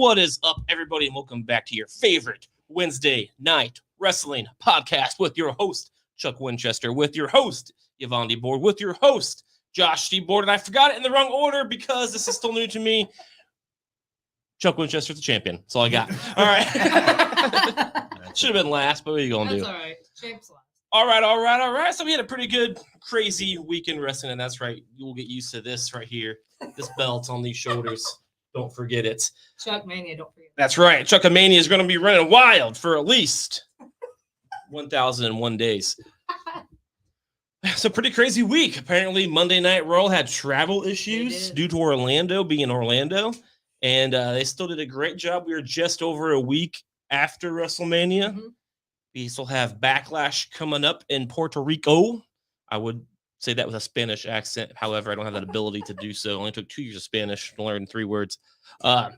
What is up, everybody, and welcome back to your favorite Wednesday night wrestling podcast with your host, Chuck Winchester, with your host, Yvonne DeBoard, with your host, Josh DeBoard, and I forgot it in the wrong order because this is still new to me. Chuck Winchester's the champion. That's all I got. All right. Should have been last, but what are you going to do? That's all right. Champ's last. All right. So we had a pretty good, crazy week in wrestling, and that's right. You will get used to this right here. This belt on these shoulders. Don't forget it. Chuck Mania, don't forget. That's right. Chuckamania is going to be running wild for at least 1,001 days. It's a pretty crazy week. Apparently, Monday Night Raw had travel issues due to Orlando being Orlando, and they still did a great job. We were just over a week after WrestleMania. Mm-hmm. We still have Backlash coming up in Puerto Rico. I would say that with a Spanish accent. However, I don't have that ability to do so. It only took 2 years of Spanish to learn 3 words. But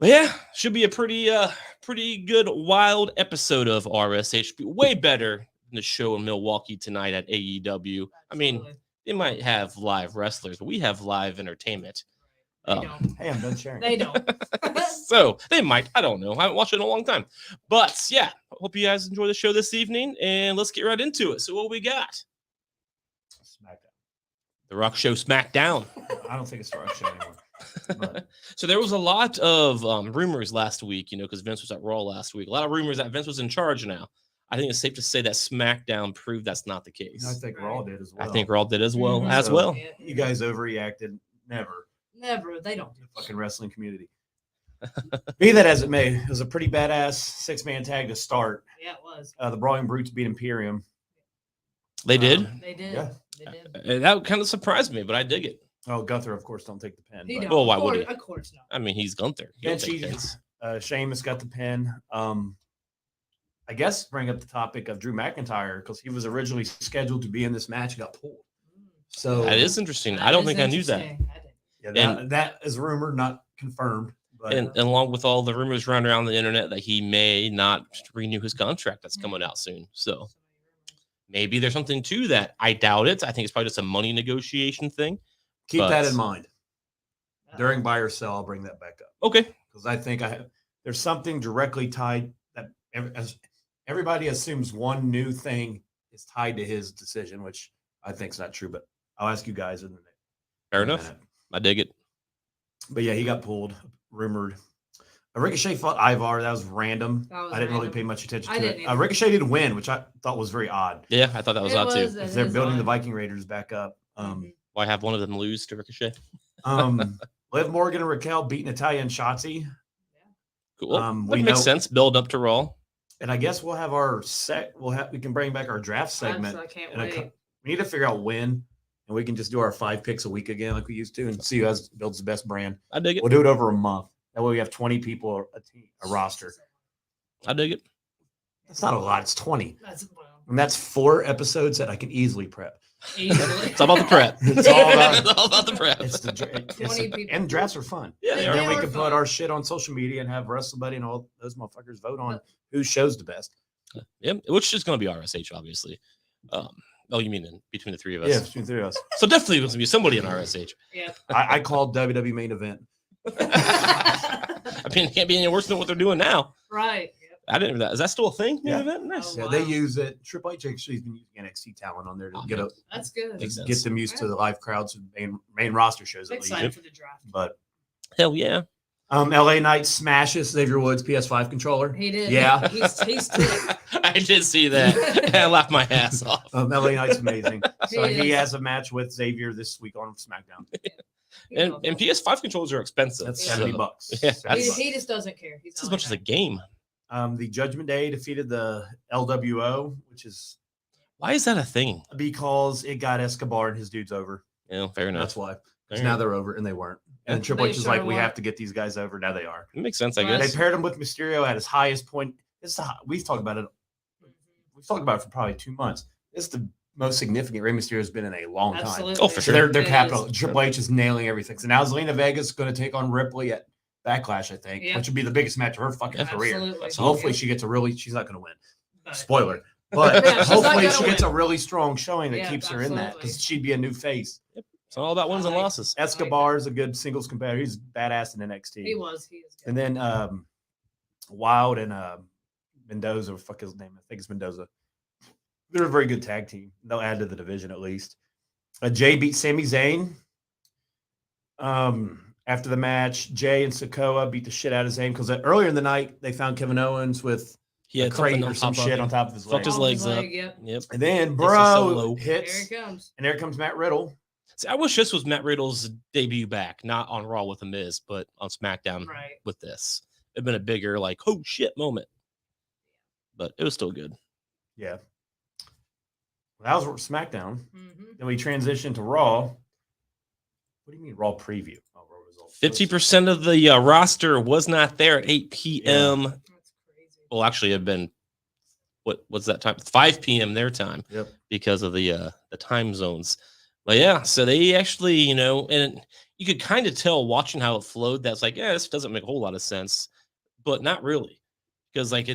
yeah, should be a pretty good, wild episode of RSH. Be way better than the show in Milwaukee tonight at AEW. Absolutely. I mean, they might have live wrestlers, but we have live entertainment. Hey, I'm done sharing. They don't. So they might. I don't know. I haven't watched it in a long time. But yeah, hope you guys enjoy the show this evening, and let's get right into it. So what we got? SmackDown. The Rock Show SmackDown. I don't think it's the Rock Show anymore. But. So there was a lot of rumors last week, because Vince was at Raw last week. A lot of rumors that Vince was in charge now. I think it's safe to say that SmackDown proved that's not the case. I think Raw did as well. I think Raw did as well. Mm-hmm. You guys overreacted. Never. They don't. The fucking wrestling community. Be that as it may, it was a pretty badass 6-man tag to start. Yeah, it was. The Brawling Brutes beat Imperium. They did? They did. Yeah. They did. That kind of surprised me, but I dig it. Oh, Gunther, of course, don't take the pin. Well, why would he? Of course not. I mean, he's Gunther. Sheamus got the pin. I guess bring up the topic of Drew McIntyre because he was originally scheduled to be in this match and got pulled. So that is interesting. I don't think I knew that. Yeah, that is rumored, not confirmed. But, and along with all the rumors running around the internet that he may not renew his contract that's coming out soon. So maybe there's something to that. I doubt it. I think it's probably just a money negotiation thing. Keep that in mind. During buy or sell, I'll bring that back up. Okay. Because I think there's something directly tied that everybody assumes one new thing is tied to his decision, which I think is not true, but I'll ask you guys in the next. Fair enough. I dig it. But yeah, he got pulled, rumored. Ricochet fought Ivar. That was random. I didn't really pay much attention to it. Ricochet did win, which I thought was very odd. Yeah, I thought that was odd too. They're building the Viking Raiders back up. Why have one of them lose to Ricochet? Liv Morgan and Raquel beat Natalya and Shotzi. Cool. That makes sense. Build up to Raw. And I guess we'll have our set. We can bring back our draft segment. I can't wait. We need to figure out when. And we can just do our 5 picks a week again like we used to and see who builds the best brand. I dig it. We'll do it over a month. That way we have 20 people, a roster. I dig it. That's not a lot. It's 20. And that's 4 episodes that I can easily prep. It's all about the prep. It's all about the prep. And drafts are fun. Yeah, and then we can put our shit on social media and have WrestleBuddy and all those motherfuckers vote on who shows the best. Yeah, which is going to be RSH, obviously. Oh, you mean between the 3 of us? Yeah, between the 3 of us. So definitely going to be somebody in RSH. Yeah. I called WWE main event. I mean, it can't be any worse than what they're doing now. Right. Yep. I didn't know that. Is that still a thing? Yeah. Main event? Nice. Yeah, they use it. Triple H actually has been using NXT talent on there to That's good. Get them used to the live crowds and main roster shows at least. Excited for the draft. But hell yeah. LA Knight smashes Xavier Woods PS5 controller. He did. Yeah. He's ticked. I did see that. I laughed my ass off. LA Knight's amazing. So he has a match with Xavier this week on SmackDown. And PS5 controllers are expensive. That's $70. Yeah. He just doesn't care. It's as much as a game. The Judgment Day defeated the LWO, which is why is that a thing? Because it got Escobar and his dudes over. Yeah, fair enough. That's why. Because now they're over and they weren't. And Triple H is like, we have to get these guys over. Now they are. It makes sense, I guess. They paired him with Mysterio at his highest point. We've talked about it. We've talked about it for probably 2 months. This is the most significant Rey Mysterio has been in a long time. Oh, for sure. They're capital. Triple H is nailing everything. So now Zelina Vega's going to take on Ripley at Backlash, I think, which would be the biggest match of her fucking career. So hopefully she gets she's not going to win. Spoiler. But hopefully she gets a really strong showing that keeps her in that because she'd be a new face. Yep. It's all about wins and losses. Escobar is a good singles competitor. He's badass in NXT. He is And then Wild and Mendoza, fuck his name. I think it's Mendoza. They're a very good tag team. They'll add to the division at least. Jay beat Sami Zayn. After the match, Jay and Sikoa beat the shit out of Zayn because earlier in the night they found Kevin Owens with a crate or some shit on top of his leg. Fucked his legs up. Yep. And then Bro hits. Here it comes. And there comes Matt Riddle. See, I wish this was Matt Riddle's debut back, not on Raw with The Miz, but on SmackDown with this. It'd been a bigger, like, oh shit moment. But it was still good. Yeah. Well, that was SmackDown. Then we transitioned to Raw. What do you mean Raw preview? Oh, Raw results. 50% of the roster was not there at 8 p.m. Yeah. That's crazy. Well, actually, it'd been what's that time? 5 p.m. their time. Yep. Because of the time zones. But yeah, so they actually, you know, and you could kind of tell watching how it flowed. That's like, yeah, this doesn't make a whole lot of sense, but not really, because like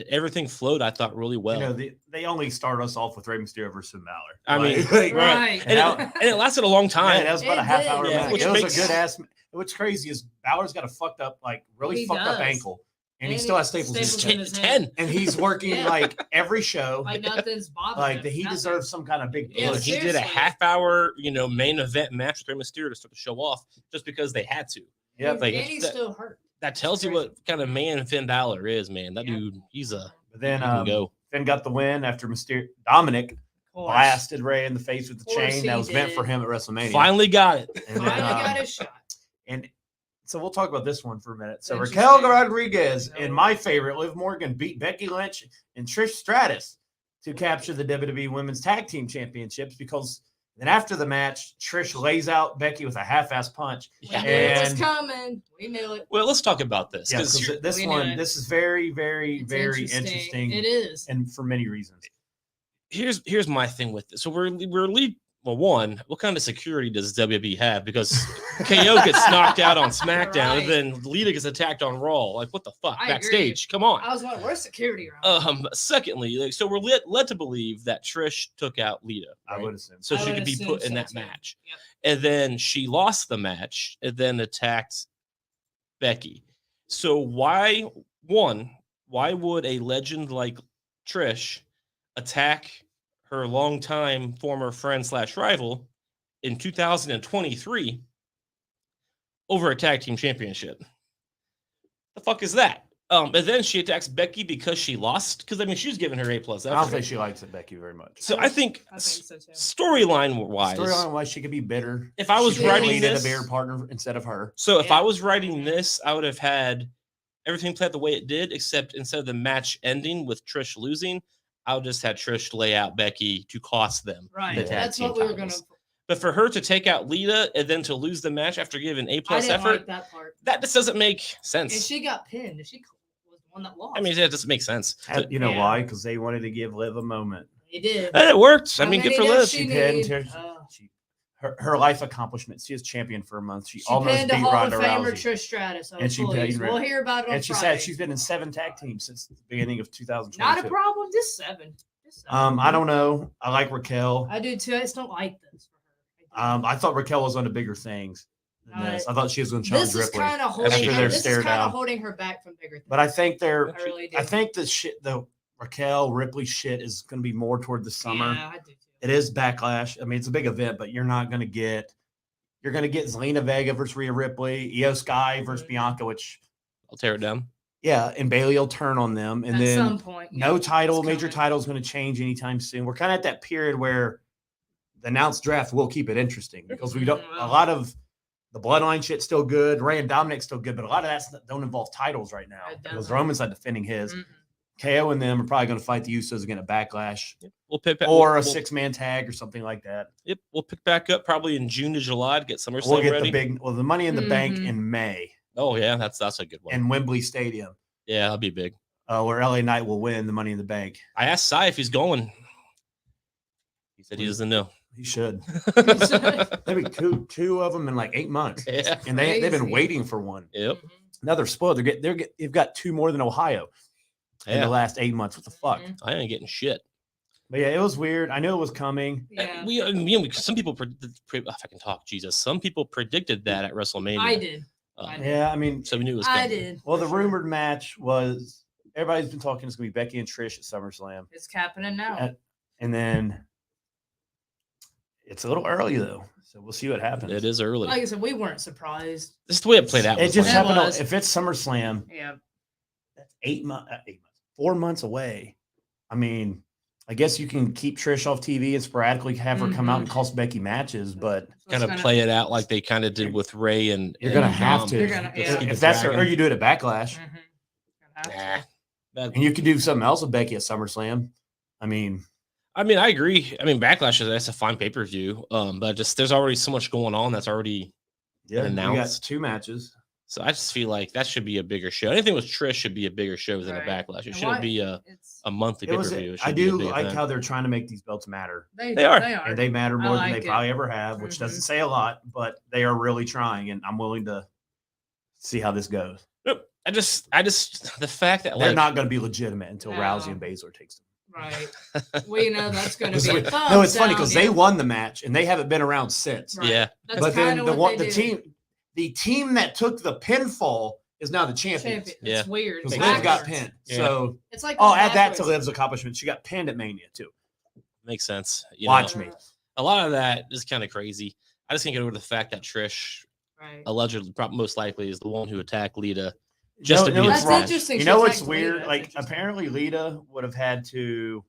everything flowed. I thought really well. You know, they only started us off with Rey Mysterio versus Finn Balor. I mean, right, and it lasted a long time. Yeah, that was about a half hour. Yeah, match. It was a good ass. What's crazy is Balor's got a fucked up, like really fucked up ankle. And he still has staples in his 10. And he's working like every show. Like nothing's bothering like him. he deserves some kind of big push. He did a half-hour, you know, main event match with Rey Mysterio to start the show off just because they had to. Yeah, like, and he's still hurt. That tells you what kind of man Finn Balor is, man. That dude, he's a. But then Finn got the win after Dominic blasted Rey in the face with the chain that was meant for him at WrestleMania. Finally got it. And finally got his shot. And so we'll talk about this one for a minute. So Raquel Rodriguez and my favorite, Liv Morgan, beat Becky Lynch and Trish Stratus to capture the WWE Women's Tag Team Championships because then after the match, Trish lays out Becky with a half-ass punch. Yeah. It was coming. We knew it. Well, let's talk about this. Yeah, this is very, very, very interesting. It is. And for many reasons. Here's my thing with this. So we're well, one, what kind of security does WWE have? Because KO gets knocked out on SmackDown, and then Lita gets attacked on Raw. Like, what the fuck? Backstage. Come on. I was wondering, where's security around? Secondly, like, so we're led to believe that Trish took out Lita. Right? I would assume. So she could be put in that match. Yep. And then she lost the match and then attacked Becky. So why would a legend like Trish attack her longtime former friend / rival in 2023 over a tag team championship? The fuck is that? And then she attacks Becky because she lost. Because I mean, she's giving her A+. I don't think she likes Becky very much. So I think so too. Storyline wise, she could be bitter. If I was writing this, a bigger partner instead of her. So if I was writing this, I would have had everything played the way it did, except instead of the match ending with Trish losing, I would just had Trish lay out Becky to cost them. Right. That's what we were going to. But for her to take out Lita and then to lose the match after giving A+ effort, like that part. That just doesn't make sense. And she got pinned. She was the one that lost. I mean, it doesn't make sense. You know why? Because they wanted to give Liv a moment. They did. And it worked. I mean, good for Liv. She pinned her life accomplments. She was champion for a month. She almost beat Ronda Rousey. Trish Stratus. And she pinned. We'll hear about it on And she said she's been in 7 tag teams since the beginning of 2022. Not a problem. Just 7. I don't know. I like Raquel. I do too. I just don't like this for her. I thought Raquel was on to bigger things than this. I thought she was going to challenge Ripley. This is kind of holding her back from bigger things. But I think I think the Raquel Ripley shit is going to be more toward the summer. Yeah, I do too. It is Backlash. I mean, it's a big event, but you're going to get Zelina Vega versus Rhea Ripley, Io Sky versus Bianca, which I'll tear it down. Yeah, and Bailey will turn on them, and then some point, no major title is going to change anytime soon. We're kind of at that period where the announced draft will keep it interesting because we don't. A lot of the bloodline shit's still good. Rey and Dominic's still good, but a lot of that don't involve titles right now because Roman's not defending his. KO and them are probably going to fight the Usos again at Backlash. Yep. We'll pick back, or a 6-man tag or something like that. Yep, we'll pick back up probably in June to July to get SummerSlam We'll get ready. the Money in the Bank in May. Oh yeah, that's a good one. In Wembley Stadium. Yeah, that'll be big. Where LA Knight will win the Money in the Bank. I asked Cy if he's going. He said he doesn't know. He should. Maybe two of them in like 8 months. Yeah, and they've been waiting for one. Yep. Now they're spoiled. They've got 2 more than Ohio in the last 8 months. What the fuck? I ain't getting shit. But yeah, it was weird. I knew it was coming. Yeah. Some people if I can talk, Jesus. Some people predicted that at WrestleMania. I did. Yeah, I mean, so we knew it was I coming. did. well, the rumored match was everybody's been talking it's gonna be Becky and Trish at SummerSlam. It's happening now. And then it's a little early though, so we'll see what happens. It is early. Like I said, we weren't surprised. This is the way it played out. It just It happened. was. If it's SummerSlam, Yeah. that's 8 months, 4 months away. I mean, I guess you can keep Trish off TV and sporadically have her come out and cost Becky matches, but kind of play it out like they kind of did with Ray and you're gonna have to. You're gonna, yeah. If that's or you do it at Backlash, Nah. and you can do something else with Becky at SummerSlam. I mean, I agree. Backlash that's a fine pay-per-view. But just there's already so much going on that's already been announced. We got 2 matches. So I just feel like that should be a bigger show. Anything with Trish should be a bigger show than a Backlash. It shouldn't be a monthly pay-per-view. I do like how they're trying to make these belts matter. They are. And they matter more than they probably ever have, which doesn't say a lot, but they are really trying, and I'm willing to see how this goes. Nope. I just the fact that they're not going to be legitimate until Rousey and Baszler takes them. Right. Well, that's going to be a thumbs No, it's funny down, because they won the match and they haven't been around since. Right. Yeah. That's but then the team that took the pinfall is now the champions. Yeah. It's weird. Because Liv got pinned. Yeah. So it's like add that to Liv's accomplishment. She got pinned at Mania too. Makes sense. Watch me. A lot of that is kind of crazy. I just can't get over the fact that Trish allegedly, most likely, is the one who attacked Lita. Just to be that's interesting. You know what's weird? Lita. Like apparently Lita would have had to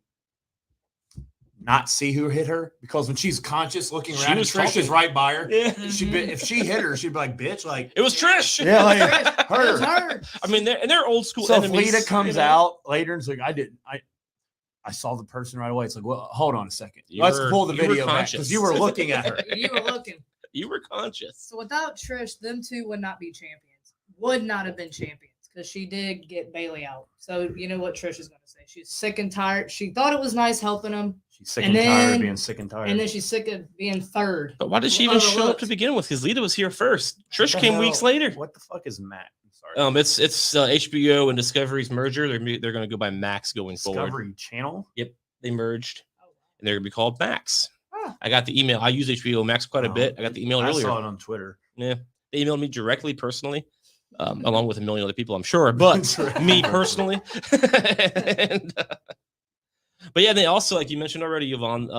not see who hit her because when she's conscious looking around, Trish is right by her. Yeah. If she hit her, she'd be like, "Bitch!" Like it was Trish. Yeah, like her. It was her. I mean, they're old school. So enemies, if Lita comes out later and it's like, I saw the person right away. It's like, well, hold on a second. Let's pull the video back because you were looking at her. You were looking. You were conscious. So without Trish, them two would not be champions. Would not have been champions because she did get Bailey out. So you know what Trish is going to say. She's sick and tired. She thought it was nice helping them. She's sick and tired of being sick and tired. And then she's sick of being third. But why did she even show up to begin with? Because Lita was here first. Trish came weeks later. What the fuck is Mac? I'm sorry. It's HBO and Discovery's merger. They're going to go by Max going forward. Discovery Channel? Yep. They merged. And they're going to be called Max. Huh. I got the email. I use HBO Max quite a bit. I got the email earlier. I saw it on Twitter. Yeah. They emailed me directly, personally. Along with a million other people, I'm sure, but me personally. But yeah, they also, like you mentioned already, Yvonne,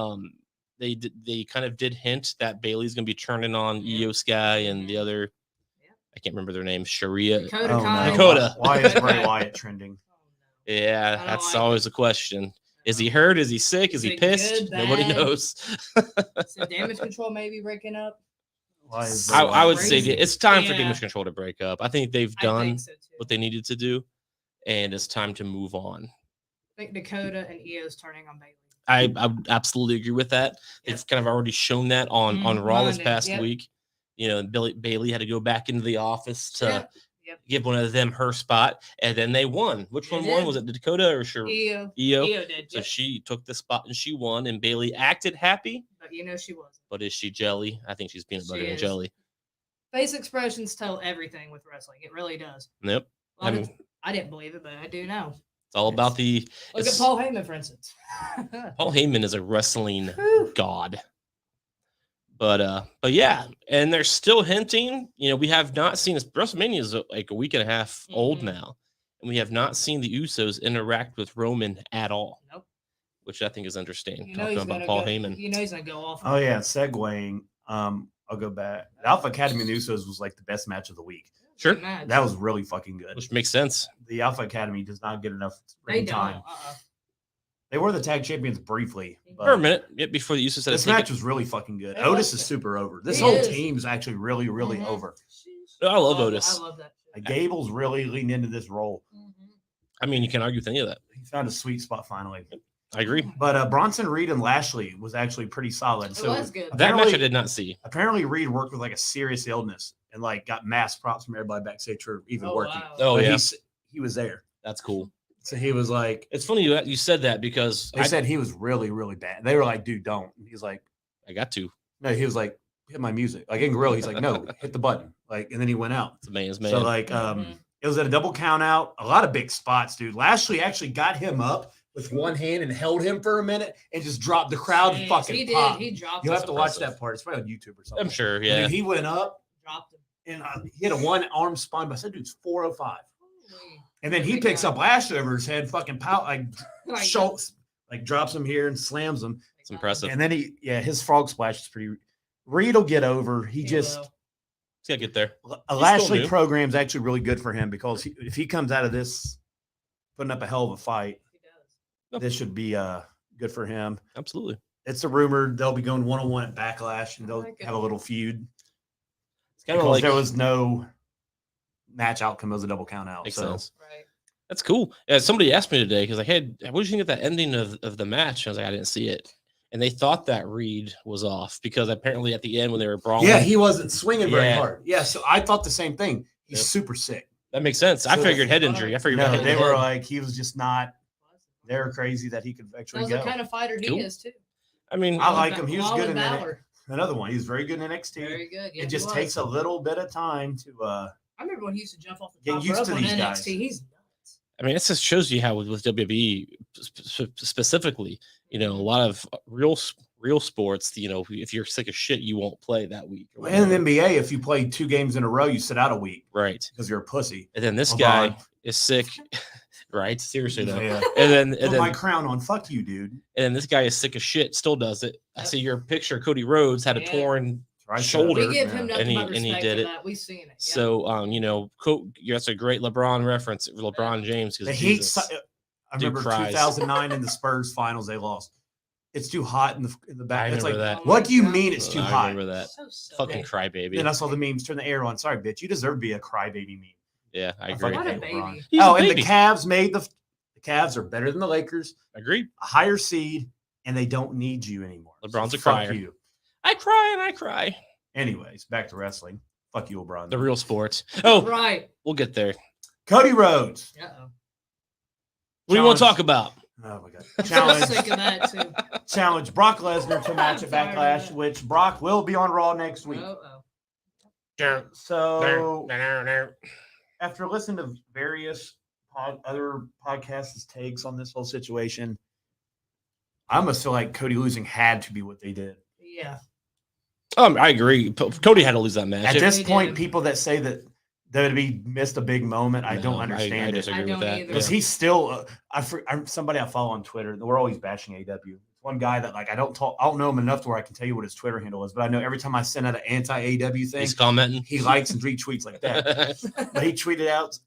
they kind of did hint that Bailey's going to be turning on Io Sky and the other, I can't remember their names, Sharia. Dakota. Why is Bray Wyatt trending? Yeah, that's always a question. Is he hurt? Is he sick? Is he pissed? Nobody knows. So Damage Control may be breaking up. I would say it's time for Damage Control to break up. I think they've done what they needed to do, and it's time to move on. I think Dakota and Io's turning on Bailey. I absolutely agree with that. Yep. They've kind of already shown that on Raw this past week. You know, Bailey had to go back into the office to give one of them her spot, and then they won. Which one won? Was it Dakota or Io? Io did. So she took the spot and she won, and Bailey acted happy. But she wasn't. But is she jelly? I think she's peanut butter and jelly. Face expressions tell everything with wrestling. It really does. Yep. I didn't believe it, but I do now. It's all about Look at Paul Heyman, for instance. Paul Heyman is a wrestling god. But yeah, and they're still hinting. We have not seen this. WrestleMania is like a week and a half old now, and we have not seen the Usos interact with Roman at all. Nope. Which I think is interesting. Talking about Paul Heyman. He's gonna go off. Oh yeah, segueing. I'll go back. The Alpha Academy and Usos was like the best match of the week. Sure, that was really fucking good. Which makes sense. The Alpha Academy does not get enough ring time. They were the tag champions briefly. For a minute, before the Usos said this match was really fucking good. Otis is super over. This whole team's actually really, really over. I love Otis. I love that. Gable's really leaned into this role. I mean, you can't argue with any of that. He found a sweet spot finally. I agree. But Bronson Reed and Lashley was actually pretty solid. So it was good. That match I did not see. Apparently, Reed worked with like a serious illness and like got mass props from everybody backstage for even working. Wow. Oh yeah, he was there. That's cool. So he was like, it's funny you said that because they said he was really, really bad. They were like, dude, don't. He's like, I got to. No, he was like, hit my music. Like in Gorilla, he's like, no, hit the button. Like, and then he went out. It's man's man. So like, it was at a double count out. A lot of big spots, dude. Lashley actually got him up with one hand and held him for a minute and just dropped the crowd and fucking he popped. He dropped. You'll have to watch that part. It's probably on YouTube or something. I'm sure. Yeah. Dude, he went up, dropped him. and he had a one arm spine, but I said, dude's 405. Holy. And then he picks up Lash over his head, fucking schultz, like drops him here and slams him. It's impressive. And then his frog splash is pretty. Reed will get over. He's got to get there. A Lashley program is actually really good for him because if he comes out of this putting up a hell of a fight, this should be good for him. Absolutely. It's a rumor they'll be going 1-on-1 at Backlash and they'll have a little feud. It's kind of like there was no match outcome. It was a double count out. Makes sense. Right. That's cool. Yeah, somebody asked me today because like, hey, what did you think of that ending of the match? I was like, I didn't see it. And they thought that Reed was off because apparently at the end when they were brawling. Yeah, he wasn't swinging very hard. Yeah, so I thought the same thing. He's super sick. That makes sense. I figured head injury. I figured they were like, he was just not. They were crazy that he could actually go. That's the kind of fighder he is too. I mean, I like him. He was good in that. Another one. He's very good in NXT. Very good. Yeah, it just takes a little bit of time to. I remember when he used to jump off the top get used to these NXT. guys. He's nuts. I mean, it just shows you how with WWE specifically, a lot of real sports, if you're sick of shit, you won't play that week. In the NBA, if you play 2 games in a row, you sit out a week. Right. Because you're a pussy. And then this guy is sick. Right? Seriously though. Yeah. And then my crown on. Fuck you, dude. And then this guy is sick of shit, still does it. I see your picture. Cody Rhodes had a torn shoulder. We give him nothing but respect and he did it. That. We've seen it. Yeah. So that's a great LeBron reference, LeBron James. Because I remember 2009 in the Spurs finals, they lost. It's too hot in the back. It's like, that. What do you mean it's too hot? I remember that. So fucking crybaby. Then I saw the memes. Turn the air on. Sorry, bitch. You deserve to be a crybaby meme. Yeah, I agree. What a baby. And the Cavs the Cavs are better than the Lakers. Agreed. A higher seed, and they don't need you anymore. LeBron's a crier. Fuck you. I cry and I cry. Anyways, back to wrestling. Fuck you, LeBron. The real sports. Oh, right. We'll get there. Cody Rhodes. Uh-oh. What do you want to talk about? Oh my god! Challenge Brock Lesnar to match at Backlash, which Brock will be on Raw next week. So after listening to various other podcasts' takes on this whole situation, I almost feel like Cody losing had to be what they did. Yeah. I agree. Cody had to lose that match. At this point, people that say that WWE missed a big moment, I don't understand I disagree with that. Because he's still I'm somebody I follow on Twitter. We're always bashing AW. One guy that I don't know him enough to where I can tell you what his Twitter handle is, but I know every time I send out an anti-AW thing, he's commenting. He likes and retweets like that. But he tweeted out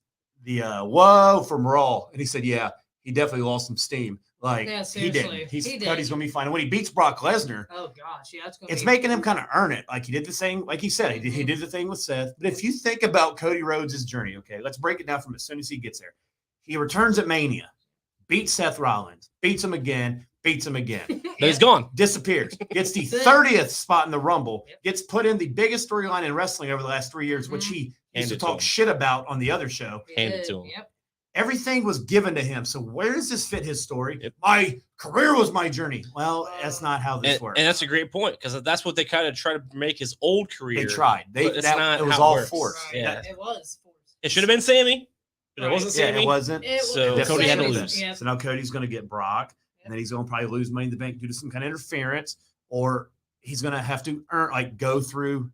the whoa from Raw, and he said, "Yeah, he definitely lost some steam." He didn't. Cody's gonna be fine. And when he beats Brock Lesnar, oh gosh, yeah, it's making him kind of earn it. Like he did the thing, like he said, he did the thing with Seth. But if you think about Cody Rhodes' journey, okay, let's break it down from as soon as he gets there. He returns at Mania, beats Seth Rollins, beats him again. Then he's gone. Disappears. Gets the 30th spot in the Rumble. Gets put in the biggest storyline in wrestling over the last 3 years, which he used to talk shit about on the other show. Handed to him. Yep. Everything was given to him. So where does this fit his story? Yep. My career was my journey. Well, that's not how this works. And that's a great point because that's what they kind of try to make his old career. They tried. It was all forced. Right. Yeah. It was forced. It should have been Sammy, but it wasn't Sammy. It wasn't. So Cody had to lose. So now Cody's going to get Brock. And then he's going to probably lose Money in the Bank due to some kind of interference, or he's going to have to go through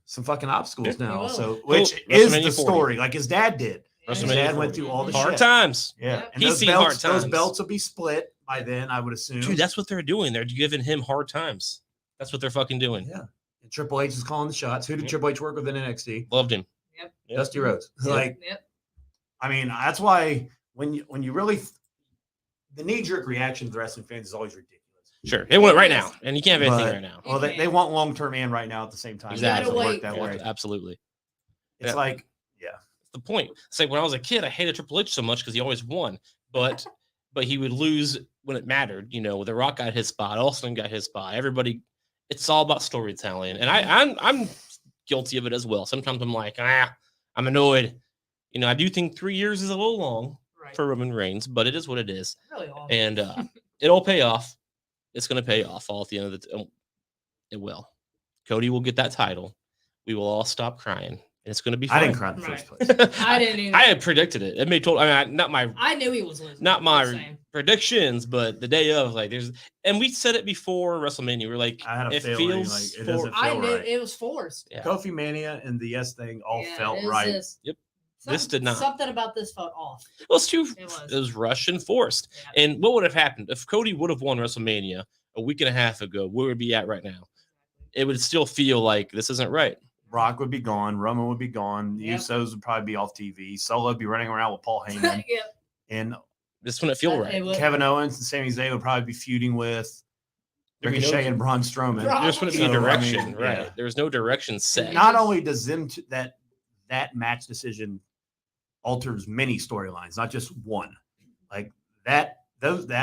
some fucking obstacles now. So, which is the story, like his dad did. His dad went through all the hard times. Yeah, and he's seen hard times. Those belts will be split by then, I would assume. Dude, that's what they're doing. They're giving him hard times. That's what they're fucking doing. Yeah. And Triple H is calling the shots. Who did Triple H work with in NXT? Loved him. Yep. Dusty Rhodes. I mean, that's why when you really. The knee-jerk reaction to the wrestling fans is always ridiculous. Sure. It went right now, and you can't have anything right now. Well, they want long-term and right now at the same time. Exactly. It doesn't work that way. Absolutely. It's It's the point. It's like when I was a kid, I hated Triple H so much because he always won, but he would lose when it mattered. The Rock got his spot, Austin got his spot. Everybody, it's all about storytelling, and I'm guilty of it as well. Sometimes I'm like, I'm annoyed. I do think 3 years is a little long. For Roman Reigns, but it is what it is. Really long. And it'll pay off. It's going to pay off all at the end of it will. Cody will get that title. We will all stop crying. it's going to be I fine. didn't cry in the first place. I didn't either. I had predicted it. It made total. I mean, I knew he was losing. not my predictions, but the day of, like, and we said it before WrestleMania. We were like, I had a it feeling feels like it doesn't I feel knew right. it was forced. Yeah. Kofi Mania and the Yes thing all felt right. Yep. This did not. Something about this felt off. Well, it's too. It It was rushed and forced. Yeah. And what would have happened if Cody would have won WrestleMania a week and a half ago? Where would we be at right now? It would still feel like this isn't right. Brock would be gone. Roman would be gone. The Yep. Usos would probably be off TV. Solo would be running around with Paul Heyman. Yep. And This wouldn't feel right. It would. Kevin Owens and Sami Zayn would probably be feuding with There'd be Ricochet no- and Braun Strowman. Right. There just wouldn't be So, a I direction, mean, right? yeah. There was no direction set. Not only does that match decision alters many storylines, not just one. Like that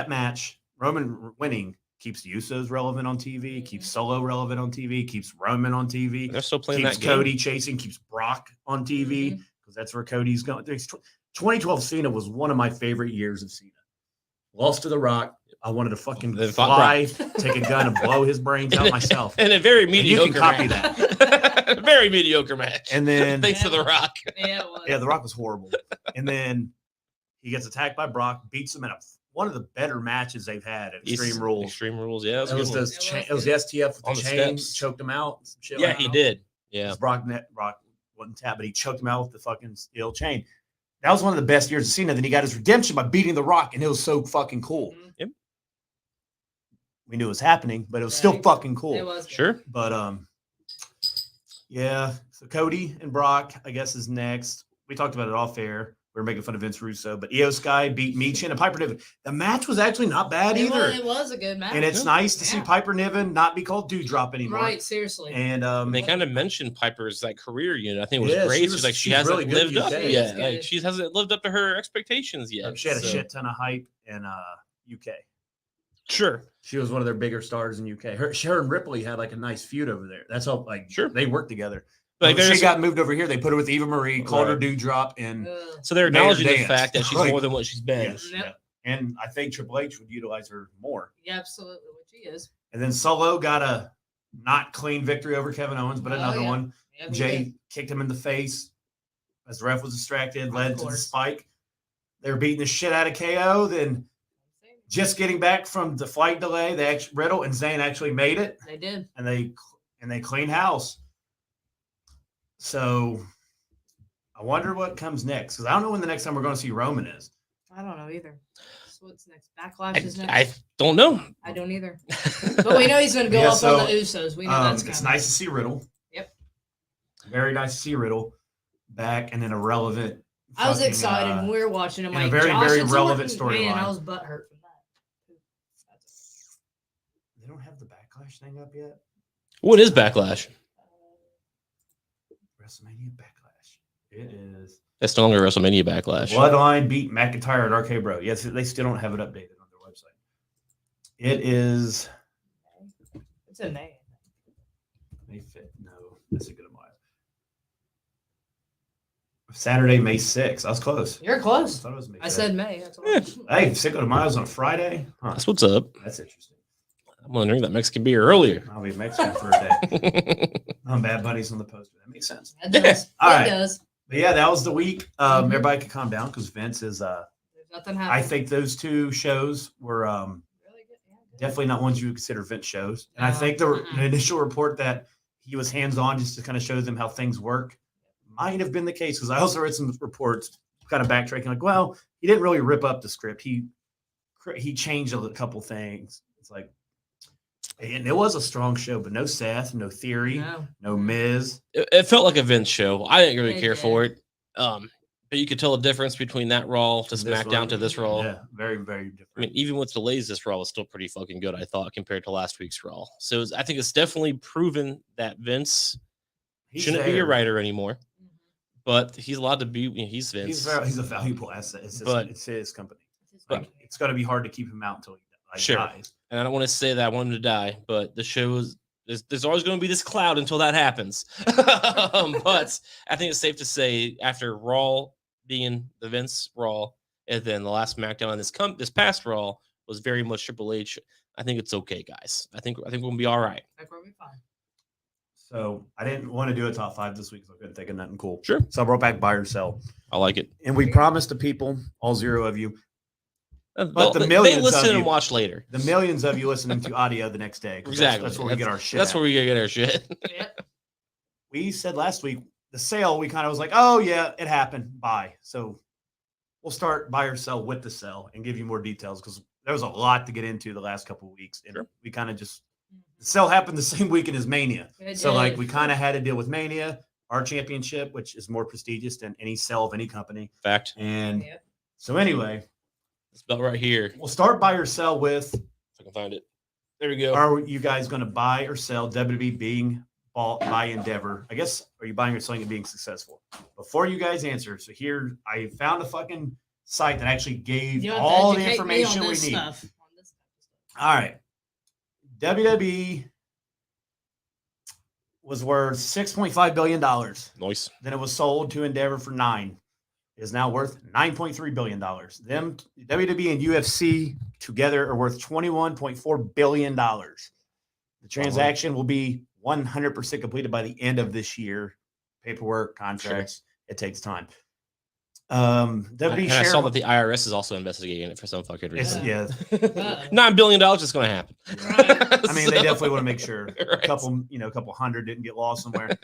match, Roman winning keeps the Usos relevant on TV, keeps Solo relevant on TV, keeps Roman on TV, They're still playing keeps that game. Cody chasing, keeps Brock on TV because that's where Cody's going. 2012 Cena was one of my favorite years of Cena. Lost to The Rock. I wanted to fucking Then fought fly, take a gun, and blow his brains out myself. And a very And mediocre you can copy match. that. Very mediocre match. And then Thanks to The Rock. Yeah, it was. Yeah, The Rock was horrible. And then he gets attacked by Brock, beats him in one of the better matches they've had at Extreme Rules. Extreme Rules, yeah. It was, good one. it was the STF with On the the chain, steps. choked him out. some shit Yeah, like he that. did. Yeah. 'Cause Brock wasn't tapped, but he choked him out with the fucking steel chain. That was one of the best years of Cena. Then he got his redemption by beating The Rock, and it was so fucking cool. Mhm. Yep. We knew it was happening, but it was still Right. fucking cool. It was good. Sure. But yeah. So Cody and Brock, I guess, is next. We talked about it off air. We were making fun of Vince Russo, but Io Sky beat Michin and Piper Niven. The match was actually not bad either. It was a good match. And it's nice to see Yeah. Piper Niven not be called Dewdrop anymore. Right, seriously. And They kind of mentioned Piper's like career unit. I think it was Yeah, great. she She's was- like she she's hasn't really good lived in up UK. yet. She's Like good. she hasn't lived up to her expectations yet. she had a So- shit ton of hype in UK. Sure. She was one of their bigger stars in UK. Her and Ripley had like a nice feud over there. That's all. Like, Sure. they worked together. Like When she there's got moved over here, they put her with Eva Marie, called her Right. Dewdrop, and so they're made her acknowledging the dance. fact that she's Like, more than what she's been. yes, Yep. yeah. And I think Triple H would utilize her more. Yeah, absolutely, what she is. And then Solo got a not clean victory over Kevin Owens, but Oh, another yeah. one. Yeah, he Jay did. kicked him in the face as the ref was distracted, led to the course. spike. They were beating the shit out of KO. Then just getting back from the flight delay, Riddle and Zayn actually made it, They did. and they cleaned house. So I wonder what comes next, because I don't know when the next time we're going to see Roman is. I don't know either. So what's next? Backlash is next. I don't know. I don't either. But we know he's going to go Yeah, up so, on the Usos. We know that's it's coming. nice to see Riddle. Yep. Very nice to see Riddle back and in a relevant. I was fucking, excited when we were watching him. and a Like, very, Josh, very it's relevant important. Man, storyline. I was butthurt from that. They don't have the Backlash thing up yet. What is Backlash? WrestleMania Backlash. It is. That's no longer WrestleMania Backlash. Bloodline beat McIntyre at RK Bro. Yes, they still don't have it updated on their website. It is It's in May. May 5th. No, that's a good amount. Saturday, May 6th. I was close. You're I close. thought it was May 5th. I said May. That's all. Hey, Cinco de Mayo's on a Friday. Huh, That's what's up. that's interesting. I'm gonna drink that Mexican beer earlier. I'll be Mexican for a day. I'm Bad Buddies on the poster. That makes sense. It does. All It right. does. But yeah, that was the week. Mhm. Everybody could calm down because Vince is. There's nothing I happening. think those two shows were Really good. Yeah, good. definitely not ones you would consider Vince shows. And I No, think uh-uh. the initial report that he was hands on just to kind of show them how things work might have been the case, because I also read some reports kind of backtracking, like, well, he didn't really rip up the script. He changed a couple things. It's like, and it was a strong show, but no Seth, no Theory, No. no Miz. It felt like a Vince show. I didn't really It care did. for it. But you could tell the difference between that Raw to This SmackDown one. to this Raw. Yeah, very, very different. I mean, even with delays, this Raw was still pretty fucking good, I thought, compared to last week's Raw. So I think it's definitely proven that Vince He's shouldn't be a there. writer anymore, Mhm. but he's allowed to be. He's Vince. He's a valuable asset. But- It's his company. It's his But- company. It's got to be hard to keep him out until he Sure. dies. And I don't want to say that I want him to die, but the show is there's always going to be this cloud until that happens. But I think it's safe to say after Raw being the Vince Raw, and then the last SmackDown and this past Raw was very much Triple H. I think it's okay, guys. I think we'll be all right. I think we'll be fine. So I didn't want to do a top 5 this week, so I couldn't think of nothing cool. Sure. So I brought back buy or sell. I like it. And we promised the people, all 0 of you, But the millions they listen of you, and watch later. the millions of you listening to audio the next day. Exactly. That's where we get our shit. That's where we get our shit. We said last week, the sale, we kind of was like, oh, yeah, it happened. Buy. So we'll start buy or sell with the sell and give you more details because there was a lot to get into the last couple of weeks. And we kind of just, the sale happened the same weekend as Mania. So, like, we kind of had to deal with Mania, our championship, which is more prestigious than any sale of any company. Fact. And so, anyway, it's about right here. We'll start buy or sell with. If I can find it. There we go. Are you guys going to buy or sell WWE being bought by Endeavor? I guess, are you buying or selling it being successful? Before you guys answer, so here, I found a fucking site that actually gave all the information we need. All right. WWE was worth $6.5 billion. Nice. Then it was sold to Endeavor for $9 billion. It is now worth $9.3 billion. Them WWE and UFC together are worth $21.4 billion. The transaction will be 100% completed by the end of this year. Paperwork, contracts, it takes time. I saw that the IRS is also investigating it for some fucking reason. Yeah. $9 billion is going to happen. Right. I mean, they definitely want to make sure a couple hundred didn't get lost somewhere.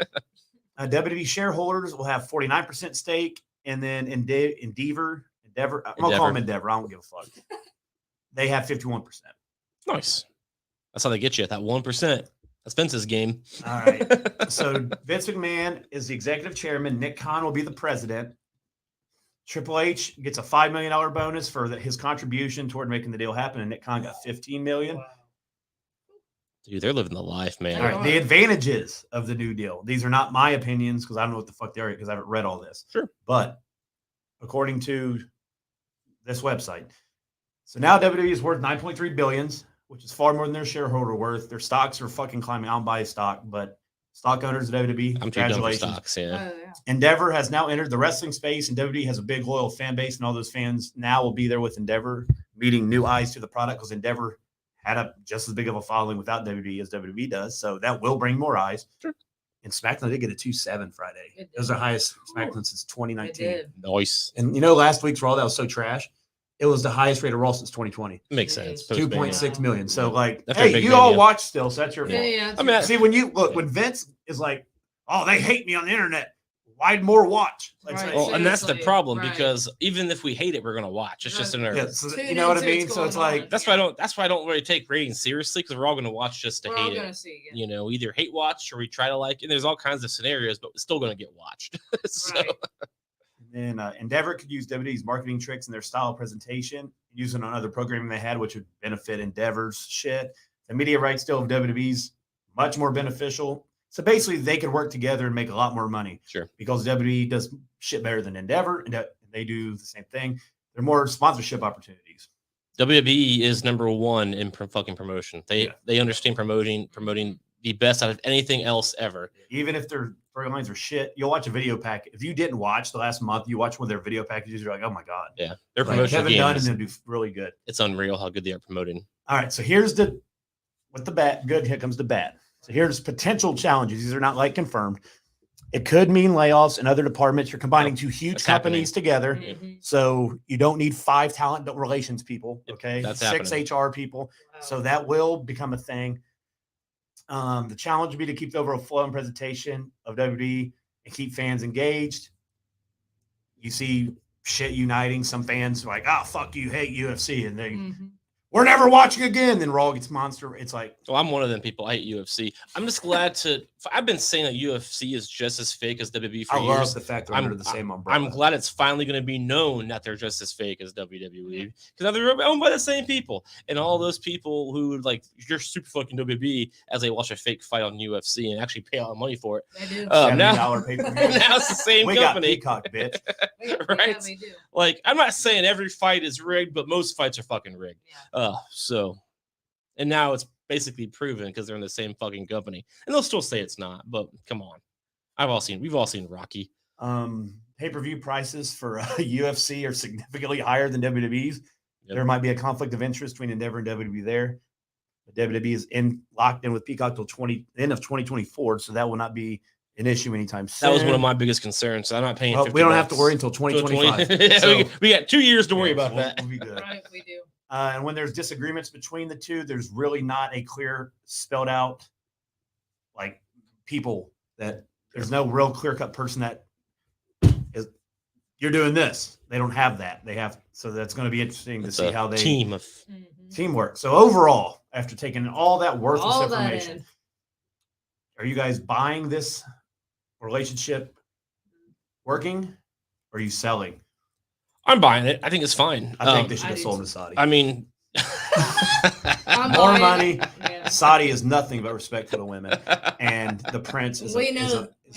WWE shareholders will have 49% stake, and then Endeavor, I'm going to call them Endeavor. I don't give a fuck. They have 51%. Nice. That's how they get you at that 1%. That's Vince's game. All right. So Vince McMahon is the executive chairman. Nick Khan will be the president. Triple H gets a $5 million bonus for his contribution toward making the deal happen, and Nick Khan got $15 million. Dude, they're living the life, man. All right, the advantages of the new deal. These are not my opinions because I don't know what the fuck they are because I haven't read all this. Sure. But according to this website, so now WWE is worth $9.3 billion, which is far more than their shareholder worth. Their stocks are fucking climbing. I don't buy stock, but stock owners of WWE, I'm too dumb for stocks, yeah. Endeavor has now entered the wrestling space, and WWE has a big loyal fan base, and all those fans now will be there with Endeavor, meeting new eyes to the product because Endeavor had just as big of a following without WWE as WWE does, so that will bring more eyes. Sure. And SmackDown did get a 2.7 Friday. It was their highest SmackDown since 2019. Nice. And last week's Raw that was so trash. It was the highest rated Raw since 2020. Makes sense. 2.6 million. So, like, that's hey, you all watch still, so that's your fault. Yeah. I mean, see, when Vince is like, oh, they hate me on the internet, why'd more watch? Like, well, and that's the problem because even if we hate it, we're gonna watch. It's just in our, you know what I mean? So it's like that's why I don't really take ratings seriously because we're all gonna watch just to hate it. You know, either hate watch or we try to like. And there's all kinds of scenarios, but it's still gonna get watched. So. And Endeavor could use WWE's marketing tricks and their style of presentation, using on other programming they had, which would benefit Endeavor's shit. The media rights deal of WWE's much more beneficial. So basically, they could work together and make a lot more money. Sure. Because WWE does shit better than Endeavor, and they do the same thing. There are more sponsorship opportunities. WWE is number one in fucking promotion. They understand promoting the best out of anything else ever. Even if their storylines are shit, you'll watch a video pack. If you didn't watch the last month, you watch one of their video packages, you're like, oh my God. Yeah. Their promotion Kevin Dunn and them do really good. It's unreal how good they are promoting. All right. So here's here comes the bad. So here's potential challenges. These are not like confirmed. It could mean layoffs in other departments. You're combining two huge companies together. Mm-hmm. So you don't need 5 talent relations people. Okay. That's 6 happening. HR people. Wow. So that will become a thing. The challenge would be to keep the overall flow and presentation of WWE and keep fans engaged. You see shit uniting. Some fans are like, oh, fuck you, hate UFC. And they, we're never watching again. Then Raw gets monster. It's like, well, I'm one of them people. I hate UFC. I'm just glad I've been saying that UFC is just as fake as WWE for years. I love the fact they're under the same umbrella. I'm glad it's finally going to be known that they're just as fake as WWE because they're owned by the same people. And all those people who like, you're super fucking WWE as they watch a fake fight on UFC and actually pay a lot of money for it. They do. Now pay-per-view. Now it's the same company. Got Peacock, bitch. Right? Yeah, they do. Like, I'm not saying every fight is rigged, but most fights are fucking rigged. Yeah. And now it's basically proven because they're in the same fucking company, and they'll still say it's not. But come on, we've all seen Rocky. Pay-per-view prices for UFC are significantly higher than WWE's. There might be a conflict of interest between Endeavor and WWE there. WWE is locked in with Peacock till end of 2024, so that will not be an issue anytime soon. That was one of my biggest concerns. I'm not paying. Well, we don't have to worry until 2025. Yeah, So, we got 2 years to worry about that. We'll be good. Right, we do. And when there's disagreements between the two, there's really not a clear spelled out like people that there's no real clear cut person that is you're doing this. They don't have that. They have so that's going to be interesting to see how they teamwork. So overall, after taking all that worthless information, are you guys buying this relationship working? Or are you selling? I'm buying it. I think it's fine. I think they should have sold to Saudi. I mean, more money. Yeah. Saudi is nothing but respect for the women, and the prince is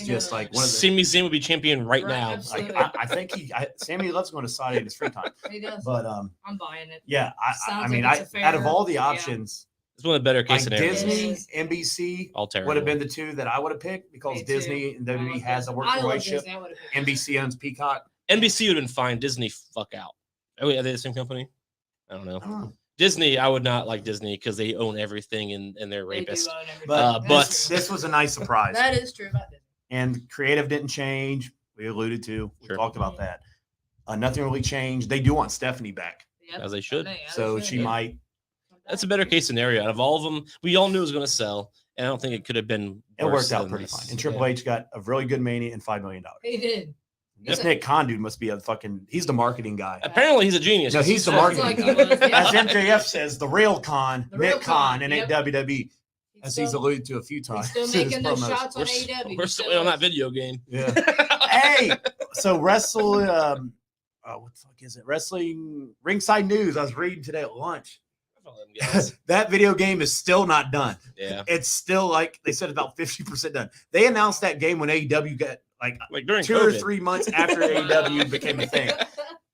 just like one of the. Sami Zayn would be champion right now. Like, I think Sami loves going to Saudi in his free time. He does. But I'm buying it. Yeah, I mean, out of all the options, it's one of the better case scenarios. Disney, NBC would have been the two that I would have picked because Disney and WWE has a working relationship. NBC owns Peacock. NBC would have been fine. Disney, fuck out. Are they the same company? I don't know. Disney, I would not like Disney because they own everything and they're rapists. But this was a nice surprise. That is true about Disney. And creative didn't change. We alluded to. We talked about that. Nothing really changed. They do want Stephanie back. Yep. As they should. So she might. That's a better case scenario. Out of all of them, we all knew it was going to sell. And I don't think it could have been It worked out pretty fine. And Triple H got a really good Mania and $5 million. He did. This Nick Khan dude must be he's the marketing guy. Apparently he's a genius. No, he's the marketing guy. As MJF says, the real Khan, Nick Khan, and WWE. As he's alluded to a few times. Still making those shots on AEW. We're still on that video game. Yeah. Hey, so what the fuck is it? Wrestling Ringside News. I was reading today at lunch. That video game is still not done. Yeah. It's still like they said about 50% done. They announced that game when AEW got like during 2 COVID. or 3 months after AEW became a thing.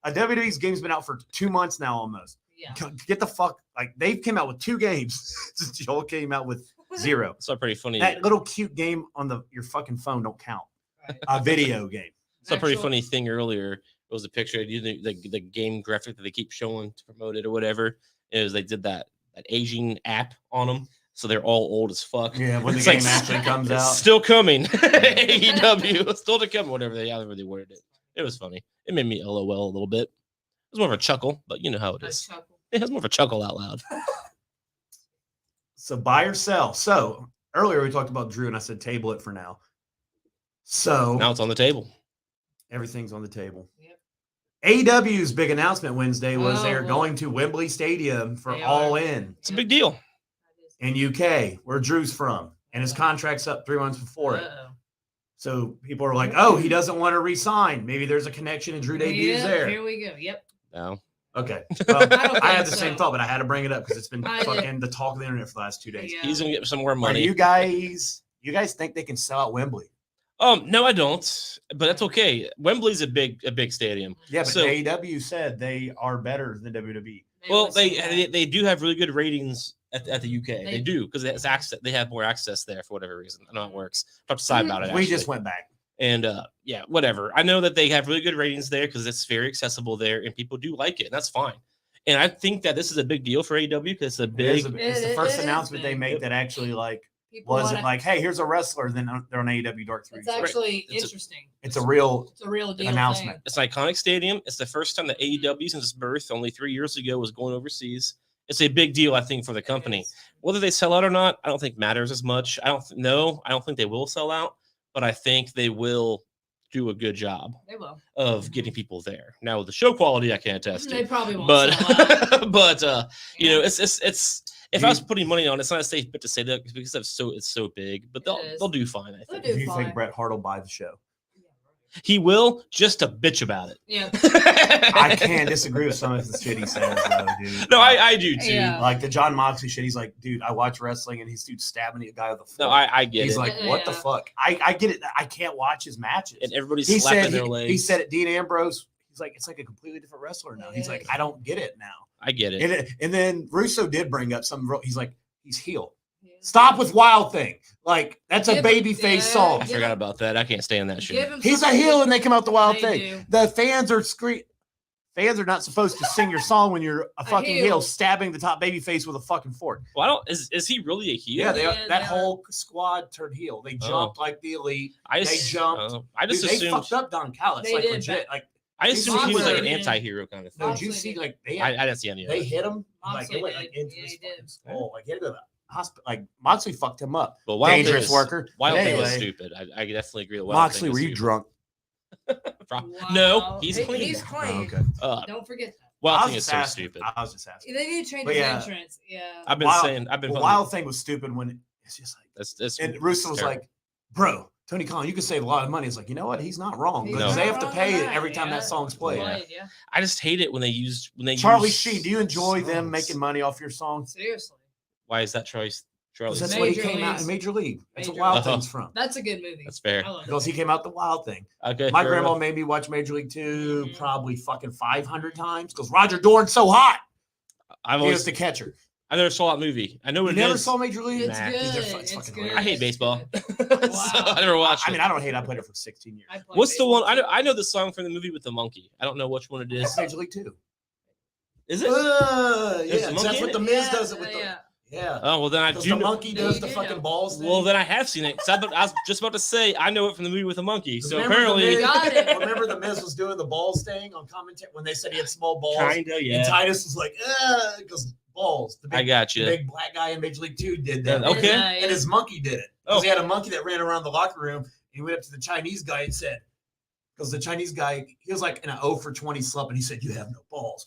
WWE's game's been out for 2 months now almost. Yeah. Get the fuck they came out with 2 games since Joel came out with 0. It's pretty funny. That little cute game on your fucking phone don't count. Right. A video game. It's a pretty funny thing earlier. It was a picture of the game graphic that they keep showing to promote it or whatever. It was they did that aging app on them. So they're all old as fuck. Yeah, when the game actually comes out. Still coming. AEW. Still to come, whatever they worded it. It was funny. It made me LOL a little bit. It was more of a chuckle, but you know how it is. It has more of a chuckle out loud. So buy or sell. So earlier we talked about Drew and I said table it for now. So now it's on the table. Everything's on the table. Yep. AEW's big announcement Wednesday was they're going to Wembley Stadium for All In. It's a big deal. In UK, where Drew's from. And his contract's up 3 months before it. So people are like, oh, he doesn't want to resign. Maybe there's a connection and Drew debuts there. Here we go. Yep. No. Okay. Well, I had the same thought, but I had to bring it up because it's been fucking the talk of the internet for the last 2 days. Yeah. He's gonna get some more money. You guys think they can sell out Wembley? No, I don't. But that's okay. Wembley's a big stadium. Yeah, but AEW said they are better than WWE. Well, they do have really good ratings at the UK. They do because it's access. They have more access there for whatever reason. I know how it works. Talk to Side about it. We just went back. And yeah, whatever. I know that they have really good ratings there because it's very accessible there, and people do like it, and that's fine. And I think that this is a big deal for AEW because it's a big. It's the first announcement they make that actually wasn't like, hey, here's a wrestler. Then they're on AEW Dark 3. It's actually interesting. It's a real deal announcement. It's an iconic stadium. It's the first time that AEW since its birth, only 3 years ago, was going overseas. It's a big deal, I think, for the company. Whether they sell out or not, I don't think matters as much. I don't think they will sell out, but I think they will do a good job of getting people there. Now, with the show quality, I can't attest to. They probably won't sell out. But you know, it's if I was putting money on it, it's not a safe bet to say that because it's so big, but they'll do fine, I think. Do you think Bret Hart will buy the show? He will, just to bitch about it. Yeah. I can't disagree with some of the shit he says, though, dude. No, I do too. Yeah. Like the John Moxley shit, he's like, dude, I watch wrestling and he's stabbing a guy with a fork. No, I get he's it. He's like, what the fuck? I get it. I can't watch his matches. And everybody's slapping their legs. He said it, Dean Ambrose. He's like, it's like a completely different wrestler now. He's like, I don't get it now. I get it. And then Russo did bring up he's like, he's heel. Stop with Wild Thing. Like, that's a babyface song. I forgot about that. I can't stand that shit. He's a heel and they come out the Wild Thing. The fans are Fans are not supposed to sing your song when you're a fucking heel stabbing the top baby face with a fucking fork. Well, I don't. Is he really a heel? Yeah, that whole squad turned heel. They jumped like the Elite. They jumped. I just Dude, assumed they fucked up Don Callis. Like legit. Like I assumed he was like an Moxley anti-hero kind of thing. no, did you see like I didn't see any of they it. hit him like it went like into his skull. Like hit the hospital. Like Moxley fucked him up. But Dangerous worker. Wild Thing was Anyway. stupid. I definitely agree with Wild Moxley, Thing was were you stupid. drunk? No, he's clean. He's now. clean. Oh, okay. Don't forget that. Wild Thing is so stupid. I was just asking. They need to change But his yeah. entrance. Yeah. I've been saying. Wild Thing was stupid when it's just like That's and Russo was like, bro, Tony Khan, you can save a lot of money. It's like, you know what? He's not wrong. He's Because not they have to wrong pay on it that, every time that song's played. Yeah. I just hate it when they use Charlie use Sheen, do you enjoy them songs. making money off your song? Seriously. Why is that Charlie? Because that's Major what he came out Leagues. in Major League. That's what Major Wild League. Thing's from. That's a good movie. That's fair. I love Because he came out the Wild Thing. Okay. My fair grandma enough. made me watch Major League 2 probably fucking 500 times because Roger Dorn's so hot. I've He always was the catcher. I never saw that movie. I know You what it never is. saw Major League? It's Nah, good. it's It's fucking good. I hate baseball, so Wow. I never watched I mean, it. I don't hate. I played it for 16 years. I play What's the one? baseball, I know the song from the movie with the monkey. I don't know which one it is. It's Major League 2. Is it? Yeah, There's a monkey that's in what it? the Miz does it with the. Yeah. Yeah. Oh well, then I Because do. the know- monkey does the You fucking know. balls thing. Well, then I have seen it. 'Cause I was just about to say I know it from the movie with the monkey. So Remember the apparently, Miz- Got it. Remember the Miz was doing the balls thing on commentary when they said he had small balls? kinda, And yeah. Titus was like, because balls. The I got the you. big black guy in Major League 2 did that. Yeah, okay. And his monkey did it. Oh. Because he had a monkey that ran around the locker room. And he went up to the Chinese guy and said, because the Chinese guy, he was like in an 0 for 20 slump, and he said, you have no balls.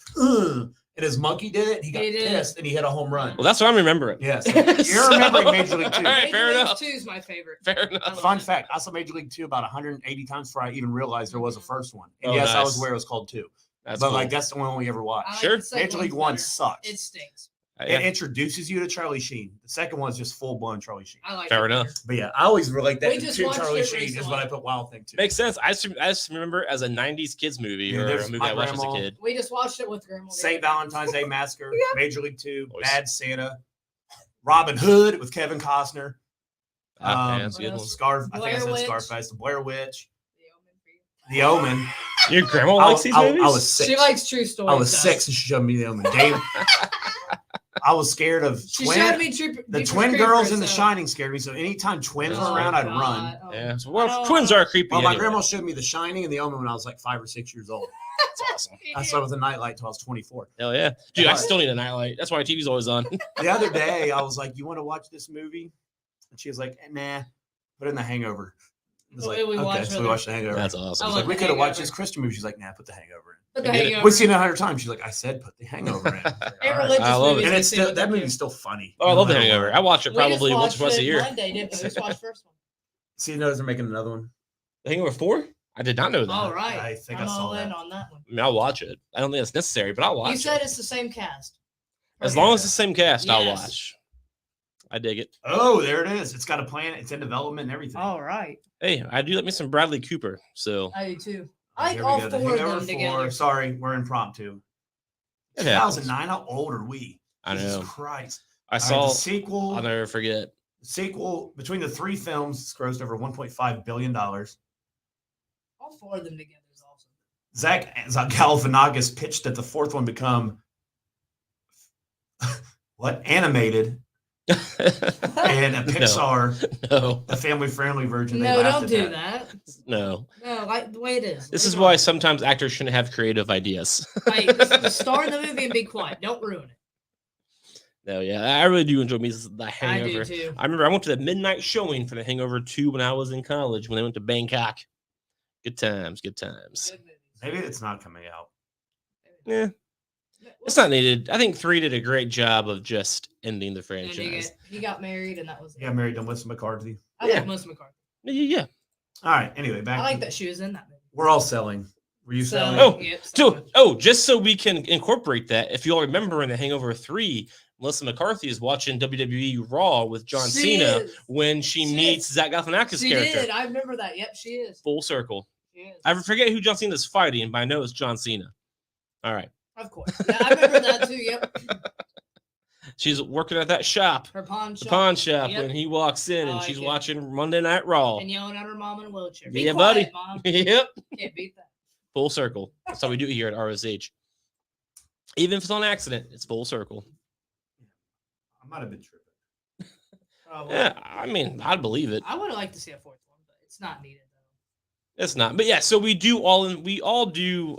And his monkey did it. And he got He did. pissed, and he hit a home run. Well, that's what I'm remembering. Yes. You're remembering Major League 2. All right, Major fair League enough. 2 is my favorite. Fair enough. Fun fact, I saw Major League 2 about 180 times before I even realized there was a first one. And Oh, yes, I was nice. aware it was called 2. That's but cool. like that's the one we ever watched. I like Sure. the second Major League one's 1 better. sucks. It stinks. It introduces you to Charlie Sheen. The second one's just full blown Charlie Sheen. I like Fair it enough. better. But yeah, I always relate that We to just watched Charlie it Sheen is recently. what I put Wild Thing to. Makes sense. I just remember as a '90s kids movie Yeah, or there's a movie my I watched as a grandma. kid. We just watched it with Grandma. St. Valentine's Day Massacre, Yeah. Major League 2, Always. Bad Santa, Robin Hood with Kevin Costner, Ah, man, that's a good one. I think I said Blair Witch. Scarface, The Blair Witch, The Omen for you. The Omen. Your grandma I, likes these I- movies? I was 6. She likes true stories. I was though. 6 and she showed me The Omen. Dave, I was scared of She twin. showed me The Jeepers twin Creepers, girls in The so- Shining scared me. So anytime twins were Oh, around, I'd God. run. Oh, Yeah. So, well, Oh. twins are creepy. Well, my anyway. grandma showed me The Shining and The Omen when I was like 5 or 6 years old. That's awesome. I saw it with a nightlight till I was 24. Hell yeah, dude! I What? still need a nightlight. That's why my TV's always on. The other day, I was like, "You want to watch this movie?" And she was like, "Nah." Put in The Hangover. It was So like, we okay, watched so we with watched The Hangover. That's I awesome. was I like, love we The could have watched Hangover. this Christian movie. She's like, "Nah, put The Hangover in." Put the I get it. Hangover. We've seen it 100 times. She's like, "I said put The Hangover in." I was like, Hey, "All right." religious I love it. movies And we it's see still with that the movie's kids. still funny. Oh, I love The No matter Hangover. what. I watch it We just probably once or watched twice a it year. Monday, didn't we? We just watched the first one. See, those are making another one. The Hangover 4? I did not know that. All right. I think I I'm saw all in that. on that one. I mean, I'll watch it. I don't think it's necessary, but I'll watch You it. said it's the same cast. As long as it's the same cast, I'll Yes. watch. I dig it. Oh, there it is. It's got a plan. It's in development and everything. All right. Hey, I do like me some Bradley Cooper. So I do too. Oh, I like here we all go. The 4 of Hangover them 4. together. Sorry, we're impromptu. it happens. 2009. How old are we? I Jesus know. Christ. I All right, saw. the sequel. I'll never forget. Sequel between the 3 films, it's grossed over $1.5 billion. All 4 of them together is awesome. Zach Galifianakis pitched that the 4th one become animated and a Pixar, No, a family-friendly version. They No, laughed don't at do that. that. no. No, like the way it is. This Leave is it why alone. sometimes actors shouldn't have creative ideas. Hey, just star in the movie and be quiet. Don't ruin it. No, yeah, I really do enjoy me The Hangover. I do too. I remember I went to the midnight showing for The Hangover 2 when I was in college when they went to Bangkok. Good times, good times. Good movies. Maybe it's not coming out. Yeah, it's not needed. I think 3 did a great job of just ending the And franchise. he got married, and that was He got married to Melissa McCarthy. I Yeah. like Melissa McCarthy. Yeah. All right. Anyway, back. I like that she was in that movie. We're all selling. Were you So, selling? Oh, yep, So, just so we can incorporate that, if you all remember in The Hangover 3, Melissa McCarthy is watching WWE Raw with John She Cena is. when she She meets is. Zach Galifianakis' She character. did. I remember that. Yep, she is. Full circle. She is. I forget who John Cena's fighting, but I know it's John Cena. All right. Of course. Yeah, I remember that too. Yep. She's working at that shop, Her pawn the shop. pawn shop, Yep. when he walks in I and like she's it. watching Monday Night Raw. And yelling at her mom in a wheelchair. Be Yeah, quiet, buddy. Mom. Yep. Can't beat that. Full circle. That's how we do it here at RSH. Even if it's on accident, it's full circle. I might have been tripping. Yeah, I mean, I'd believe it. I would have liked to see a fourth one, but it's not needed though. It's not. But yeah, so we all do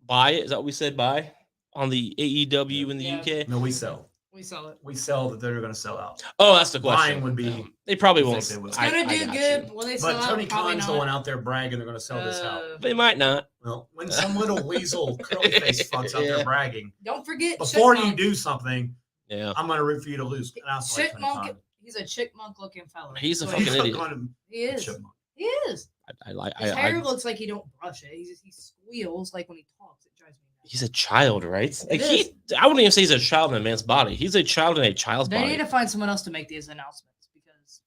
buy it. Is that what we said buy on the AEW in the UK? No, we sell. We sell it. We sell that they're going to sell out. Oh, that's the question. Mine would be. They probably I won't. think they will. It's gonna do good when they sell But Tony out. Probably Khan's not. going out there bragging they're going to sell this out. They might not. Well, when some little weasel curly face fucks out there bragging, Don't forget before Chipmunk. you do something, Yeah. I'm going to root for you to lose. And I was like, Tony Chipmunk. Khan. He's a chickmunk looking fella. He's a But fucking He's idiot. kind of He is. chipmunk. He is. His hair I looks like he don't brush it. He squeals like when he talks. It drives me nuts. he's a child, right? Like is. I wouldn't even say he's a child in a man's body. He's a child in a child's They body. need to find someone else to make these announcements because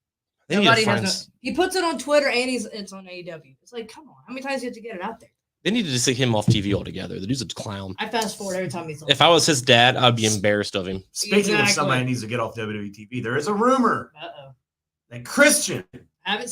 They need to nobody find has. He puts it on Twitter and it's on AEW. It's like, come on, how many times do you have to get it out there? They needed to take him off TV altogether. The dude's a clown. I fast forward every time he's on. If I was his dad, I'd be embarrassed of him. Speaking of Exactly. somebody who needs to get off WWE TV, there is a rumor Uh-oh. that Christian,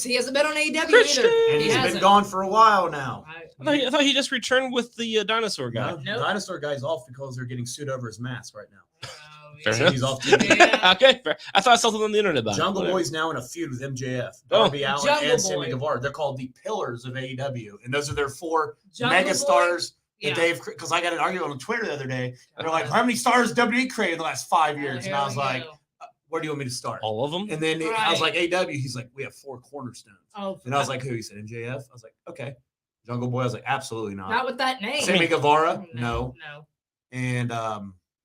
He hasn't been on AEW Christian! either. and He he's been hasn't. gone for a while now. I thought he just returned with the dinosaur guy. No, Nope. the dinosaur guy's off because they're getting sued over his mask right now. Oh, Fair yeah. enough. He's off TV. Yeah. Okay, fair. I thought I saw something on the internet about Jungle it. Boy's now in a feud with MJF, Oh. Darby Allin, Jungle and Sammy Boy. Guevara. They're called the pillars of AEW, and those are their four Jungle mega Boy? stars that Yeah. they've. Because I got an argument on Twitter the other day. They're like, "How many stars WWE created in the last 5 years?" And I was like, "Where do you want me to start?" All of them? And then I was Right. like, "AW." He's like, "We have 4 cornerstones." Oh, And I was like, "Who?" He said, "MJF." I was like, "Okay." Jungle Boy. I was like, "Absolutely not." not with that name. Sammy Guevara. No. No. And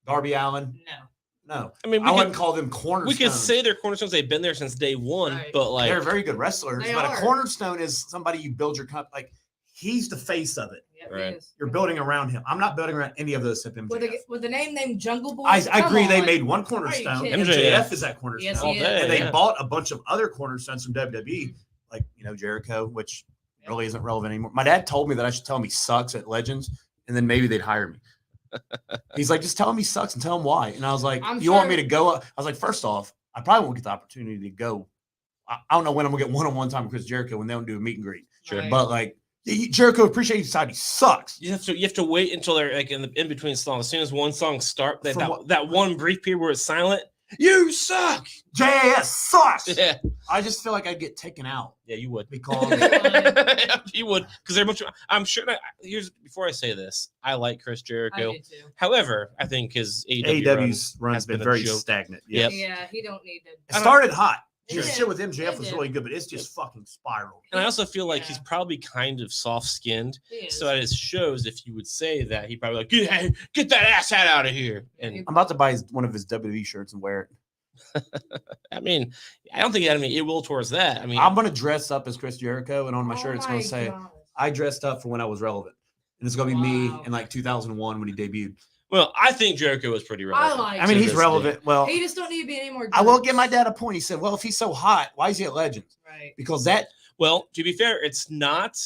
Darby Allin. No. No. I mean, I wouldn't call them cornerstones. we could say they're cornerstones. They've been there since day one, Right. but like, they're very good wrestlers, They but are. a cornerstone is somebody you build your company. Like he's the face of it. Yep, Right. it is. You're building around him. I'm not building around any of those except MJF. With a name named Jungle Boy. I agree. Come They on. made one cornerstone. kidding? MJF is that cornerstone. Yes, all he is. day. And they yeah. bought a bunch of other cornerstones from WWE, like Jericho, which really isn't relevant anymore. My dad told me that I should tell him he sucks at Legends, and then maybe they'd hire me. He's like, just tell him he sucks and tell him why. And I was like, I'm you want me sure- to go up? I was like, first off, I probably won't get the opportunity to go. I don't know when I'm gonna get one-on-one time with Chris Jericho when they don't do a meet and greet. Sure. Right. But like Jericho, appreciate you decided he sucks. you have to wait until they're like in between songs. As soon as one song starts, From what- that one brief period where it's silent, you suck. JAS sucks. Yeah, I just feel like I'd get taken out yeah, you would. because You would, because they're much. I'm sure. Here's before I say this, I like Chris I Jericho. do too. However, I think his AEW AEW's run run's has been been a very joke. stagnant. Yep. Yeah, he don't need to. It started hot. It His did. shit with MJF It was did. really good, but it's just fucking spiraled. And I also feel like he's Yeah. probably kind of soft-skinned. He is. So at his shows, if you would say that, he'd probably like, get that ass hat out of here. And I'm about to buy one of his WWE shirts and wear it. I mean, I don't think he had any ill will towards that. I mean, I'm gonna dress up as Chris Jericho, and on my shirt it's Oh gonna say God. I dressed up for when I was relevant. And it's gonna be me Wow. in like 2001 when he debuted. well, I think Jericho was pretty relevant. like I mean, to he's this relevant. Well, He just don't need to be any more. I will good. give my dad a point. He said, "Well, if he's so hot, why is he at Legends?" Right. Because that Well, to be fair, it's not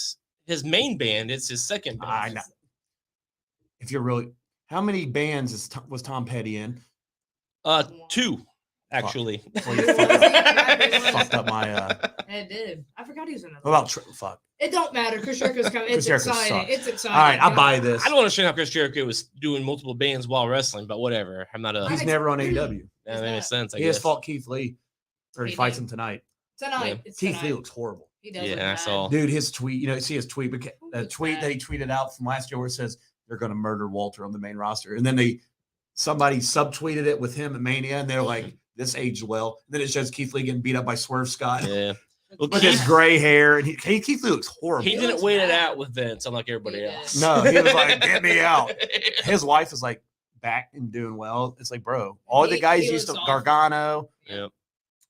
his main band; it's his second band. I know. If you're really, how many bands was Tom Petty in? 2 actually. Well, you fucked up my. It did. I forgot he was in that. What about fuck? It don't matter. Chris Jericho's coming. Chris It's Jericho exciting. sucks. It's exciting. All right, I'll God. buy this. I don't understand how Chris Jericho was doing multiple bands while wrestling, but whatever. I'm not a. He's never on AEW. That makes sense. I He guess. has fought Keith Lee, or he He fights did. him tonight. Tonight. Yeah. It's Keith tonight. Lee looks horrible. He does. Yeah, look I bad. saw. Dude, his tweet, see his tweet, the Looks tweet bad. that he tweeted out from last year where it says they're going to murder Walter on the main roster. And then somebody subtweeted it with him at Mania, and they're like, this aged well. And then it shows Keith Lee getting beat up by Swerve Scott Yeah. Well, with his gray hair. And Keith Lee looks horrible. He didn't looks wait it bad. out with Vince, unlike everybody He else. did. No, he was like, get me out. His wife is like back and doing well. It's like, bro, all the He- guys he used to looks awful. Gargano. Yeah.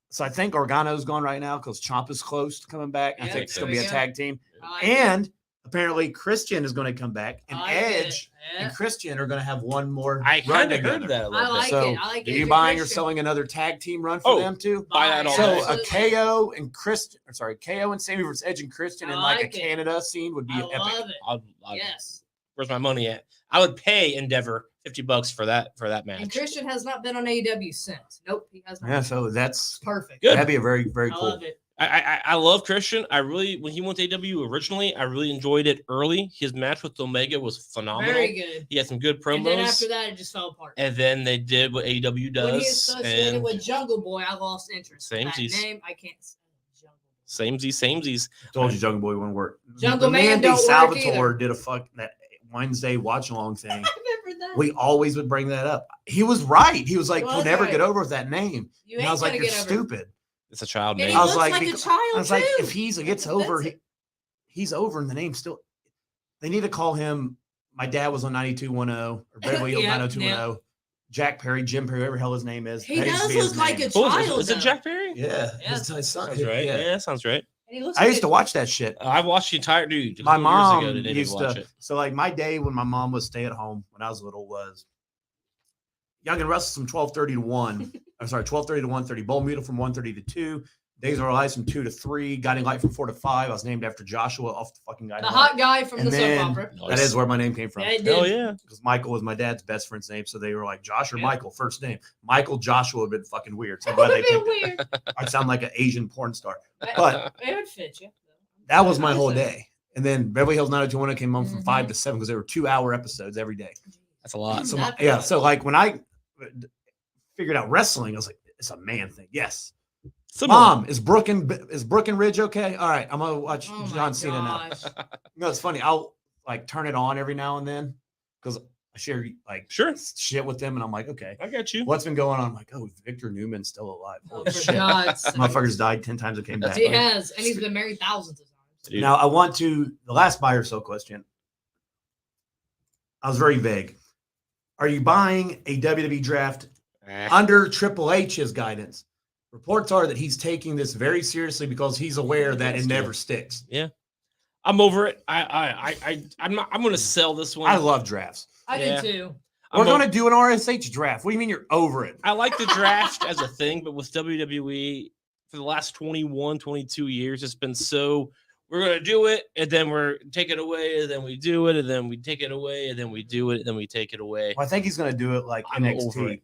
So I think Gargano's gone right now because Ciampa's close to coming back. I Yeah, think it's there going to be we a go. tag team. I like And apparently Christian is going to come back, and I like Edge it. Yeah. and Christian are going to have one more I run kind of together. heard that a I little like bit. So, it. I like Are it. you It's buying or Christian. selling another tag team run for Oh, them too? buy that Buy all it. So day. a Absolutely. KO and Christian, KO and Sammy versus Edge and Christian I in like a like it. Canada scene would be I epic. love it. I'll, Yes. Where's my money at? I would pay Endeavor $50 for that And match. Christian has not been on AEW since. Nope, he has not. Yeah, so that's Perfect. Good. that'd be a very, very I cool. love it. I love Christian. I really, when he went to AEW originally, I really enjoyed it early. His match with Omega was phenomenal. Very good. He had some good promos. And then after that, it just fell apart. And then they did what AEW does. When he associated with Jungle Boy, I lost interest. Samesies. That name, I can't say Jungle Boy. Samesies. I told you Jungle Boy wouldn't work. Jungle Man Mandy don't work Salvatore either. did a that Wednesday watch along thing. I remember that. We always would bring that up. He was right. He was like, He was "We'll never right. get over with that name." You And ain't I was like, gonna "You're get over it. stupid." It's a child And name. he I was looks like, like a because- child I was like, too. if he gets over, he's over, and the name still. They need to call him. My dad was on 9210 or Beverly Hills Yeah, 90210. Jack Perry, Jim Perry, whatever the hell his name is. He That used to does be his look like name. a Who is it? child. Is it though. Jack Perry? Yeah, Yeah. his son. Sounds right. Yeah, that sounds right. And he looks I like used to watch that shit. I've watched the entire dude. My years mom ago, they didn't used watch to. it. So like my day when my mom was stay at home when I was little was Young and Restless from 12:30 to 1. I'm sorry, 12:30 to 1:30. Bowl Meal from 1:30 to 2. Days of Our Lives from 2 to 3. Guiding Light from 4 to 5. I was named after Joshua off the fucking Guiding the Light. hot guy from And the soap then- opera. That is where my name came from. Yeah, it Hell did. yeah. Because Michael was my dad's best friend's name, so they were like Josh or Yeah. Michael, first name. Michael Joshua would have been fucking weird. So I'm That glad would they have picked been it. weird. I'd sound like an Asian porn star. But It would fit you. that was my whole Honestly. day. And then Beverly Hills 90210 came on from Mhm. 5 to 7 because they were 2-hour episodes every day. That's a lot. So Not yeah, bad. so like when I figured out wrestling, I was like, it's a man thing. Yes. Similar. Mom, is Brooke and Ridge okay? All right, I'm gonna watch Oh my John Cena now. gosh. You know, it's funny. I'll like turn it on every now and then because I share like Sure. shit with them, and I'm like, okay, I got you. what's been going on? I'm like, oh, Victor Newman's still alive. Oh, Holy for shit. God's sake. Motherfuckers died 10 times and came back. He has, and he's been married thousands of times. Dude. Now I want to the last buy or sell question. I was very vague. Are you buying a WWE draft under Triple H's guidance? Reports are that he's taking this very seriously because he's aware that it never sticks. I'm over it. I'm not. I'm going to sell this one. I love drafts. I Yeah. do too. We're going to do an RSH draft. What do you mean you're over it? I like the draft as a thing, but with WWE for the last 21, 22 years, it's been so we're going to do it, and then we're take it away, and then we do it, and then we take it away, and then we do it, and then we take it away. Well, I think he's going to do it like I'm over NXT. it.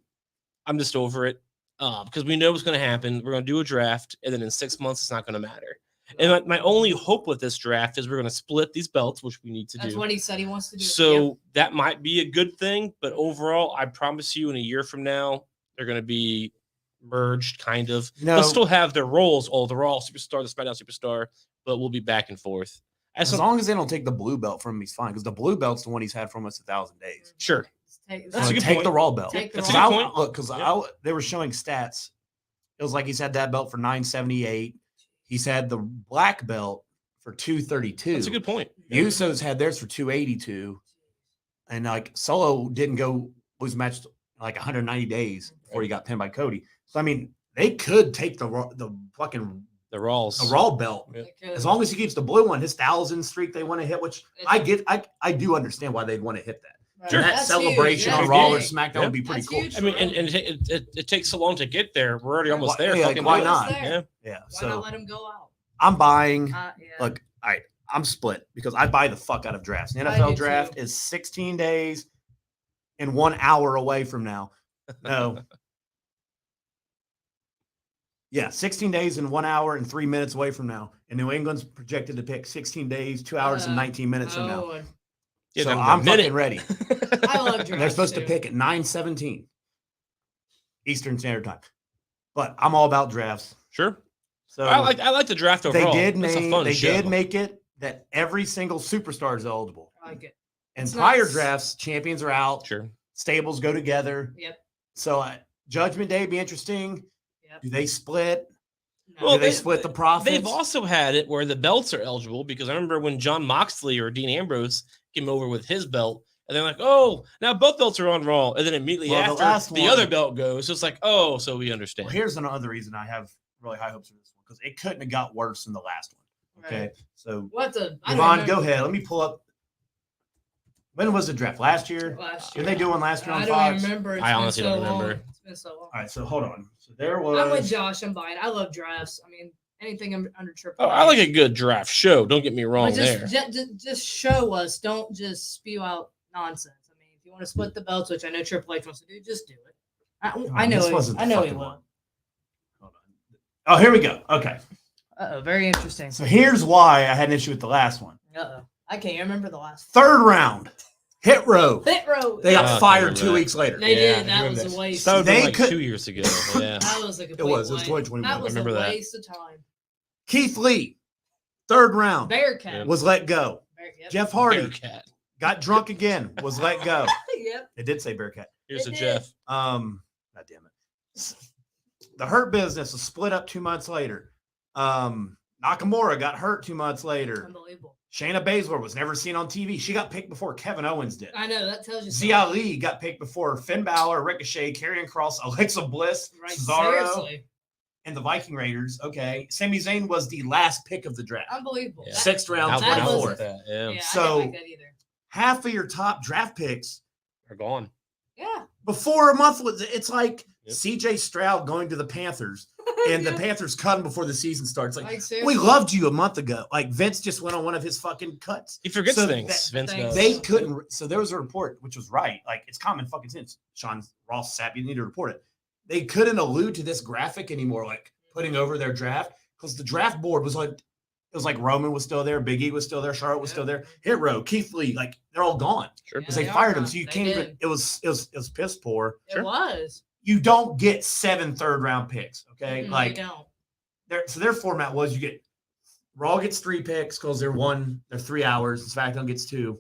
I'm just over it because we know what's going to happen. We're going to do a draft, and then in 6 months, it's not going to matter. And my only hope with this draft is we're going to split these belts, which we need to That's do. what he said he wants to do. So that might be a good thing, but overall, I promise you, in a year from now, they're going to be merged, kind of. No. They'll still have their roles. Oh, the Raw superstar, the SmackDown superstar, but we'll be back and forth. As long as they don't take the blue belt from him, he's fine. Because the blue belt's the one he's had for almost 1,000 days. Sure. Take, That's a good take point. the Raw belt. Take the That's a Raw good belt. point. Look, because Yeah. they were showing stats. It was like he's had that belt for 978. He's had the black belt for 232. That's a good point. Usos had theirs for 282. And like Solo didn't go lose a match like 190 days before he got pinned by Cody. So I mean, they could take the fucking The Raws. the Raw belt. Yeah. As long as he keeps the blue one, his 1,000 streak they want to hit, which I do understand why they'd want to hit that. Right. And that That's celebration huge. on That's Raw or big. SmackDown Yeah. would be pretty That's cool. huge. I mean, and it takes so long to get there. We're already almost there. Yeah, Fucking why do it. not? Yeah. Yeah. Why So not let him go out? I'm buying. Yeah. Look, I'm split because I buy the fuck out of drafts. The I NFL do draft too. is 16 days and 1 hour away from now. No. Yeah, 16 days and 1 hour and 3 minutes away from now. And New England's projected to pick 16 days, 2 hours and 19 minutes from now. Oh, Yeah, So them- I'm them fucking ready. I love drafts. And they're supposed to too. pick at 9:17 Eastern Standard Time. But I'm all about drafts. Sure. So I like the draft overall. they did It's a make fun they show. did make it that every single superstar is eligible. I like it. And It's prior nice. drafts, champions are out, Sure. stables go together. Yep. So Judgment Day be interesting. Yep. Do they split? No. Well, Do they they- split the profits? They've also had it where the belts are eligible because I remember when John Moxley or Dean Ambrose came over with his belt, and they're like, "Oh, now both belts are on Raw," and then immediately Well, the after last the one- other belt goes, so it's like, "Oh, so we understand." Well, here's another reason I have really high hopes for this one because it couldn't have got worse than the last one. Okay, Right. so What's a? I don't Yvonne, remember. go ahead. Let me pull up. When was the draft? Last year? Last Did year. they do one last year on I Fox? don't remember. It's I been honestly so don't remember. long. It's been so long. All right, so hold on. So there I'm with was. Josh. I'm buying. I love drafts. I mean, anything under triple. Oh, I like a good draft show. Don't get me wrong But there. just show us. Don't just spew out nonsense. I mean, if you want to split the belts, which I know Triple H wants to do, just do it. I know. this wasn't I the know he fucking will. one. Hold on. Oh, here we go. Okay. Very interesting. So here's why I had an issue with the last one. I can't remember the last. Third round, Hit Row. Hit Row. They got fired 2 weeks later. They did. That was a waste. That was They like could- 2 years ago. Yeah. That was a complete It was waste. 2021. That was I remember a that. waste of time. Keith Lee, third round, Bearcat. was let go. Yep. Jeff Hardy Bearcat. got drunk again, was let go. Yep. It did say Bearcat. Here's It a did. Jeff. God damn it. The Hurt Business was split up 2 months later. Nakamura got hurt 2 months later. Unbelievable. Shayna Baszler was never seen on TV. She got picked before Kevin Owens did. I know that tells you. Zia Lee got picked before Finn Balor, Ricochet, Karrion Kross, Alexa Bliss, Right. Cesaro, Seriously. and the Viking Raiders. Okay. Sami Zayn was the last pick of the draft. Unbelievable. Yeah. That- Sixth round, That That was 24th. that. Yeah. Yeah, So- I didn't like that either. Half of your top draft picks They're gone. Yeah. before a month was it's like Yep. CJ Stroud going to the Panthers and the Yeah. Panthers cut him before the season starts. Like, we seriously. loved you a month ago. Like Vince just went on one of his fucking cuts. He forgets So things. Vince Thanks. does. They couldn't. So there was a report, which was right. Like it's common fucking sense. Sean Ross Sapp, you need to report it. They couldn't allude to this graphic anymore, like putting over their draft, because the draft board was like, it was like Roman was still there, Big E was still there, Charlotte was still there, Hit Row, Keith Lee, like they're all gone Sure. because Yeah, they they fired are him. gone. So you They can't even. did. It was piss poor. It was. You don't get 7 third-round picks. Okay, Mm, like they don't. their format was you get Raw gets 3 picks because they're 3 hours. SmackDown gets 2.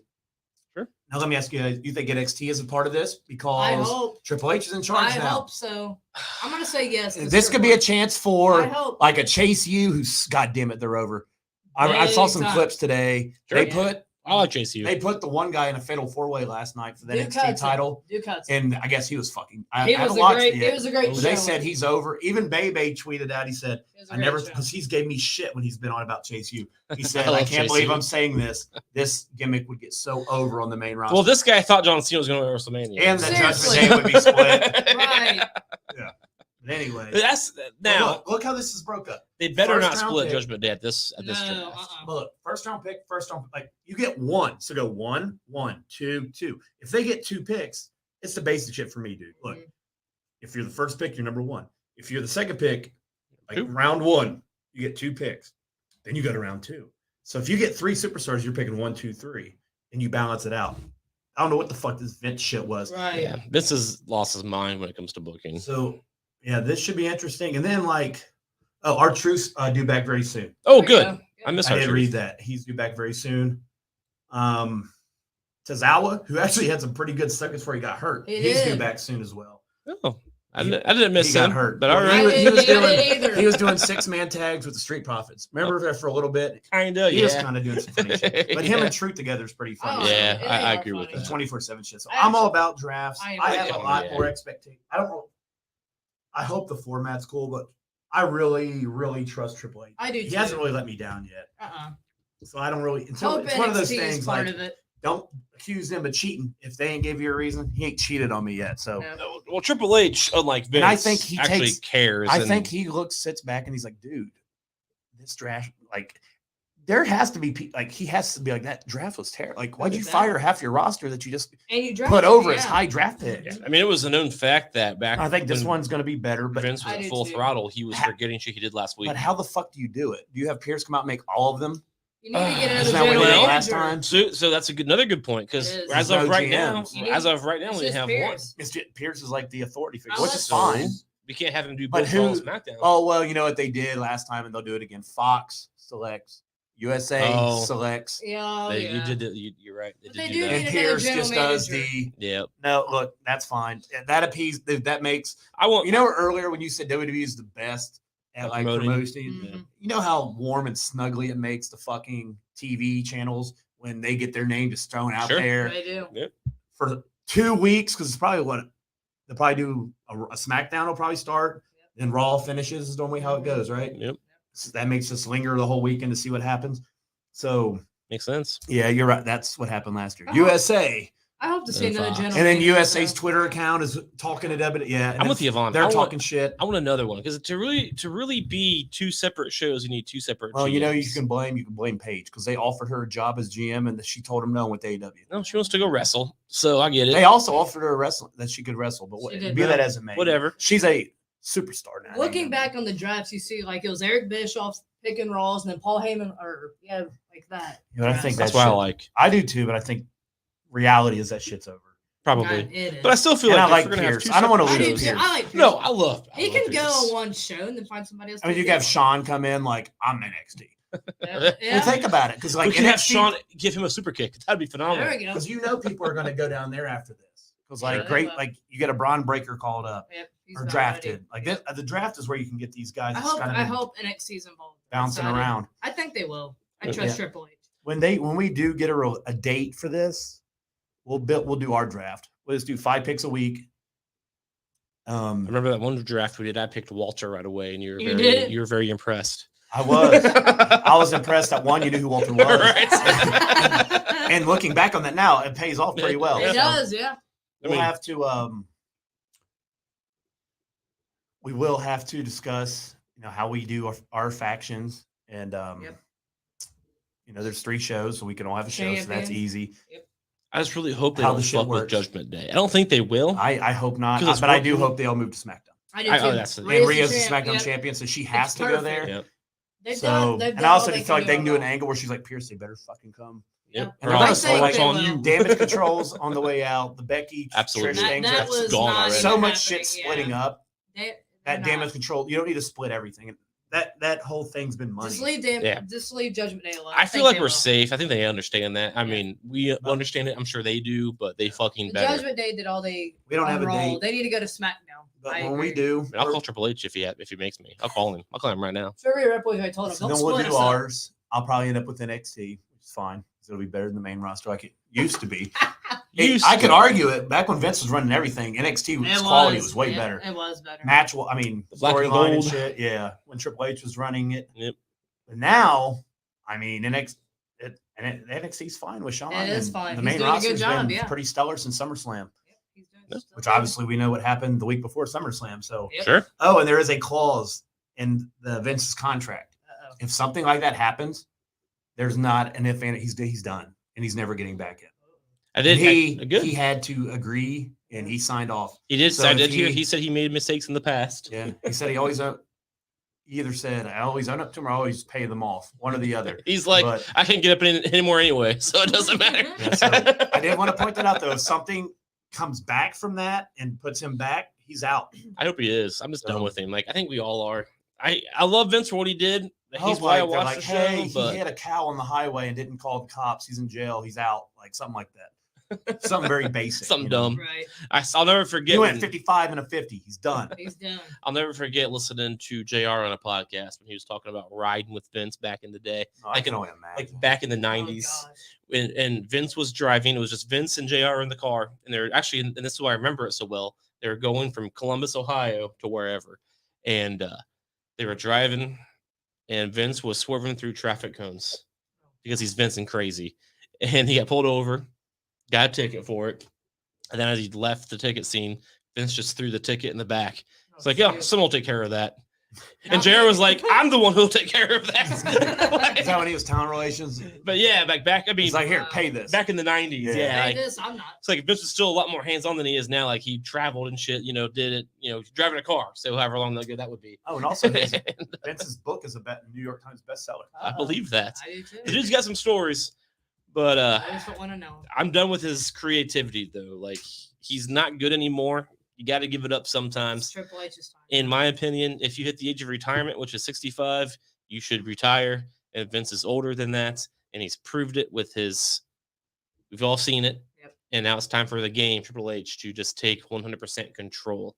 Sure. Now let me ask you: you think NXT is a part of this I because hope. Triple H is in charge I now? hope so. I'm gonna say yes. And this could be a chance for I hope. like a Chase U, who's God damn it, they're over. I saw Big some time. clips today. Sure. Yeah. I like JCU. They put the one guy in a fatal 4-way last night for the Duke NXT Hudson. title, Duke Hudson. and I guess he was fucking. I He haven't was a watched great. it yet. It was a great But show. they said he's over. Even Bebe tweeted out. He said, It was a I great never, show. because he's gave me shit when he's been on about Chase U. He said, I I love can't Chase believe U. I'm saying this. This gimmick would get so over on the main roster. Well, this guy thought John Cena was going to WrestleMania. and the Judgment Seriously. Day would be split. Right. But anyway, That's now. look how this is broke up. They better first not round split pick. Judgment Day at this No. draft. But look, first round pick, like you get 1. So go 1, 1, 2, 2. If they get 2 picks, it's the basic shit for me, dude. Look, Mhm. if you're the first pick, you're number 1. If you're the second pick, like 2. round 1, you get 2 picks. Then you go to round 2. So if you get 3 superstars, you're picking 1, 2, 3, and you balance it out. I don't know what the fuck this Vince shit was. Right. Yeah, Vince has lost his mind when it comes to booking. So yeah, this should be interesting. And then our truce due back very soon. Oh, There you good. go. I miss I our did truth. read that. He's due back very soon. Tozawa, who actually had some pretty good seconds before he got hurt, He he's due did. back soon as well. Oh, I didn't miss He got him. hurt. But all Well, right. he was I didn't doing either. he was doing 6-man tags with the Street Profits. Remember that for a little bit? Kinda, He was yeah. kind of doing some funny shit. But him Yeah. and Truth together is pretty funny. Oh, Yeah, they I are agree with funny. The 24/7 shit. So I I'm all actually- about drafts. I I have am a too. lot Yeah. more expectation. I don't know. I hope the format's cool, but I really, really trust Triple H. I do He too. hasn't really let me down yet. So I don't really until Hope it's one of those NXT is things part like of it. don't accuse them of cheating if they ain't give you a reason. He ain't cheated on me yet. So No. Well, Triple H, unlike Vince, And I think he actually takes- cares. I and think he sits back and he's like, dude, this draft, like, there has to be like he has to be like that draft was terrible. Like, why'd you fire half your roster that you just And you put over yeah. as high draft picks? Yeah, I mean, it was a known fact that back I think this when one's going to be better, but Vince was I at do full too. throttle, he was Ha- forgetting shit he did last week. but how the fuck do you do it? Do you have Pierce come out and make all of them? You need to get another Isn't that what general we did Well, last manager. time? So that's another good point because It is. as There's of no right now, GMs. You need- as of right now, It's we just have Pierce. It's just, Pierce is like the authority figure, Unless- which is fine. we can't have him do But both Raw and who- SmackDown. Oh well, you know what they did last time, and they'll do it again. Fox selects, USA Oh. selects, Yeah, You yeah. did it. You're right. But did they do do that. need and another Pierce general just does manager. the. Yeah, No, look, that's fine. That appease. That makes. I want. You know, earlier when you said WWE is the best at At like promoting. promoting, Mhm. you know how warm and snuggly it makes the fucking TV channels when they get their name just thrown out Sure. there They do. for 2 weeks because it's probably what they'll probably do. A SmackDown will probably start, then Raw finishes is normally how it goes, right? Yep, So that makes us linger the whole weekend to see what happens. So makes sense. yeah, you're right. That's what happened last year. Uh-huh. USA, I hope to see And another Fox. general and then manager, USA's though. Twitter account is talking to WWE. Yeah, and I'm with you, Vaughn. They're I want- talking shit. I want another one because to really be two separate shows, you need two separate. Well, you know, you GMs. can blame Paige because they offered her a job as GM and she told him no with AEW. No, she wants to go wrestle, so I get it. They also offered her a wrestle that she could wrestle, but She did be not. that as it may, Whatever. She's a superstar now. Looking back on the drafts, you see like it was Eric Bischoff picking Rawls, and then Paul Heyman, like that. You know, I think that's what I like. I do too, but I think reality is that shit's over. Probably. It is. But I still feel And like I we're gonna have Pierce. two I don't want to separate lose shows. Pierce. I like Pierce. No, I love. He can go on one show and then find somebody else. I mean, you have Sean come in like I'm NXT. Yeah. And think about it, because like we can have NXT Sean give him a super kick. That'd be There phenomenal. we go. because you know people are going to go down there after this. Because like Yeah, great, they will. like you get a Braun Breaker called up Yep, he's or not drafted. ready. Like the draft is where you can get these guys. I that's hope. kind of I hope NXT's involved. bouncing Excited. around. I think they will. I trust Yeah. Triple H. When we do get a date for this, we'll do our draft. We'll just do 5 picks a week. I remember that one draft we did. I picked Walter right away, and you were very impressed. I was impressed that one, you knew who Walter was. Right. And looking back on that now, it pays off pretty well. It So does, yeah. we'll have to we will have to discuss, how we do our factions. And there's 3 shows, so we can all have a show, so that's Champion. easy. I just really hope they How don't the shit fuck with works. Judgment Day. I don't think they will. I hope not, 'Cause it's but I do working. hope they all move to SmackDown. I do I- too. oh, that's the- And Rhea's the champ, SmackDown yep. champion, so she has It's to go perfect. there. Yep. They've So, done and all I also they feel like they can do an all. angle where she's like, Pierce, they better fucking come. Yep. And Or I'm I'll gonna say say they it's on will. you. Damage controls on the way out. The Becky, Absolutely. Trish thing, That that's was gone not already. so even much happening, shit splitting yeah. up. They're That not. damage control, you don't need to split everything. That whole thing's been money. Just leave Judgment Day alone. I feel think like they we're will. safe. I think they understand that. I Yeah. mean, we understand it. I'm sure they do, but they fucking The better. Judgment Day did all they. We don't on have a Raw. date. They need to go to SmackDown. But I when we agree. do, I mean, I'll call Triple H if he makes me. I'll call him. I'll call him right now. Sure, Ripley's already told him. so Don't then we'll split do us up. ours. I'll probably end up with NXT, which is fine. It'll be better than the main roster like it used to be. I could argue it. Back when Vince was running everything, NXT quality was way better. It was better. Match, black and storyline and gold. shit. Yeah, when Triple H was running it. Yep. But now, I mean, NXT's fine with Sean. It is and fine. The He's main doing a good roster's job, been yeah. pretty stellar since SummerSlam, Yep, he's doing Yep. stuff. which obviously we know what happened the week before SummerSlam. So, Yep. Sure. oh, and there is a clause in the Vince's contract. Uh-oh. If something like that happens, there's not an if and he's done and he's never getting back in. I did. Good. He had to agree and he signed off. He did. So I if did hear. he- He said he made mistakes in the past. Yeah, he said he either said I always own up to him or I always pay them off, one or the other. He's like, But- I can't get up anymore anyway, so it doesn't matter. Yeah, so I did want to point that out though. If something comes back from that and puts him back, he's out. I hope he is. I'm just done So- with him. Like I think we all are. I love Vince for what he did. He's Hope why I like, they're watched like, the show. hey, But he hit a cow on the highway and didn't call the cops. He's in jail. He's out. Like something like that. Something very basic. Something you know? dumb. Right. I'll never forget. He went when- 55 and a 50. He's done. He's done. I'll never forget listening to JR on a podcast when he was talking about riding with Vince back in the day, I can only imagine. like back in the Oh, 90s. gosh. And Vince was driving. It was just Vince and JR in the car. And they're actually, and this is why I remember it so well. They were going from Columbus, Ohio to wherever. And they were driving, and Vince was swerving through traffic cones because he's Vince and crazy. And he got pulled over, got a ticket for it. And then as he left the ticket scene, Vince just threw the ticket in the back. It's like, yeah, someone will take care of that. And Not JR me. was like, I'm the one who'll take care of that. Is that when he was talent relations? But yeah, back, I mean, He's like, here, pay this. back in the 90s. Yeah. Yeah. Hey, like, this, I'm not. it's like Vince was still a lot more hands-on than he is now. Like he traveled and shit, did it, driving a car. So however long ago that would be. Oh, and also Vince's book is a New York Times bestseller. I believe that. I do too. The dude's got some stories, but I just don't want to know. I'm done with his creativity though. Like he's not good anymore. You got to give it up It's sometimes. Triple H's time. In my opinion, if you hit the age of retirement, which is 65, you should retire. And Vince is older than that, and he's proved it with his. We've all seen it, Yep. And now it's time for the game, Triple H, to just take 100% control.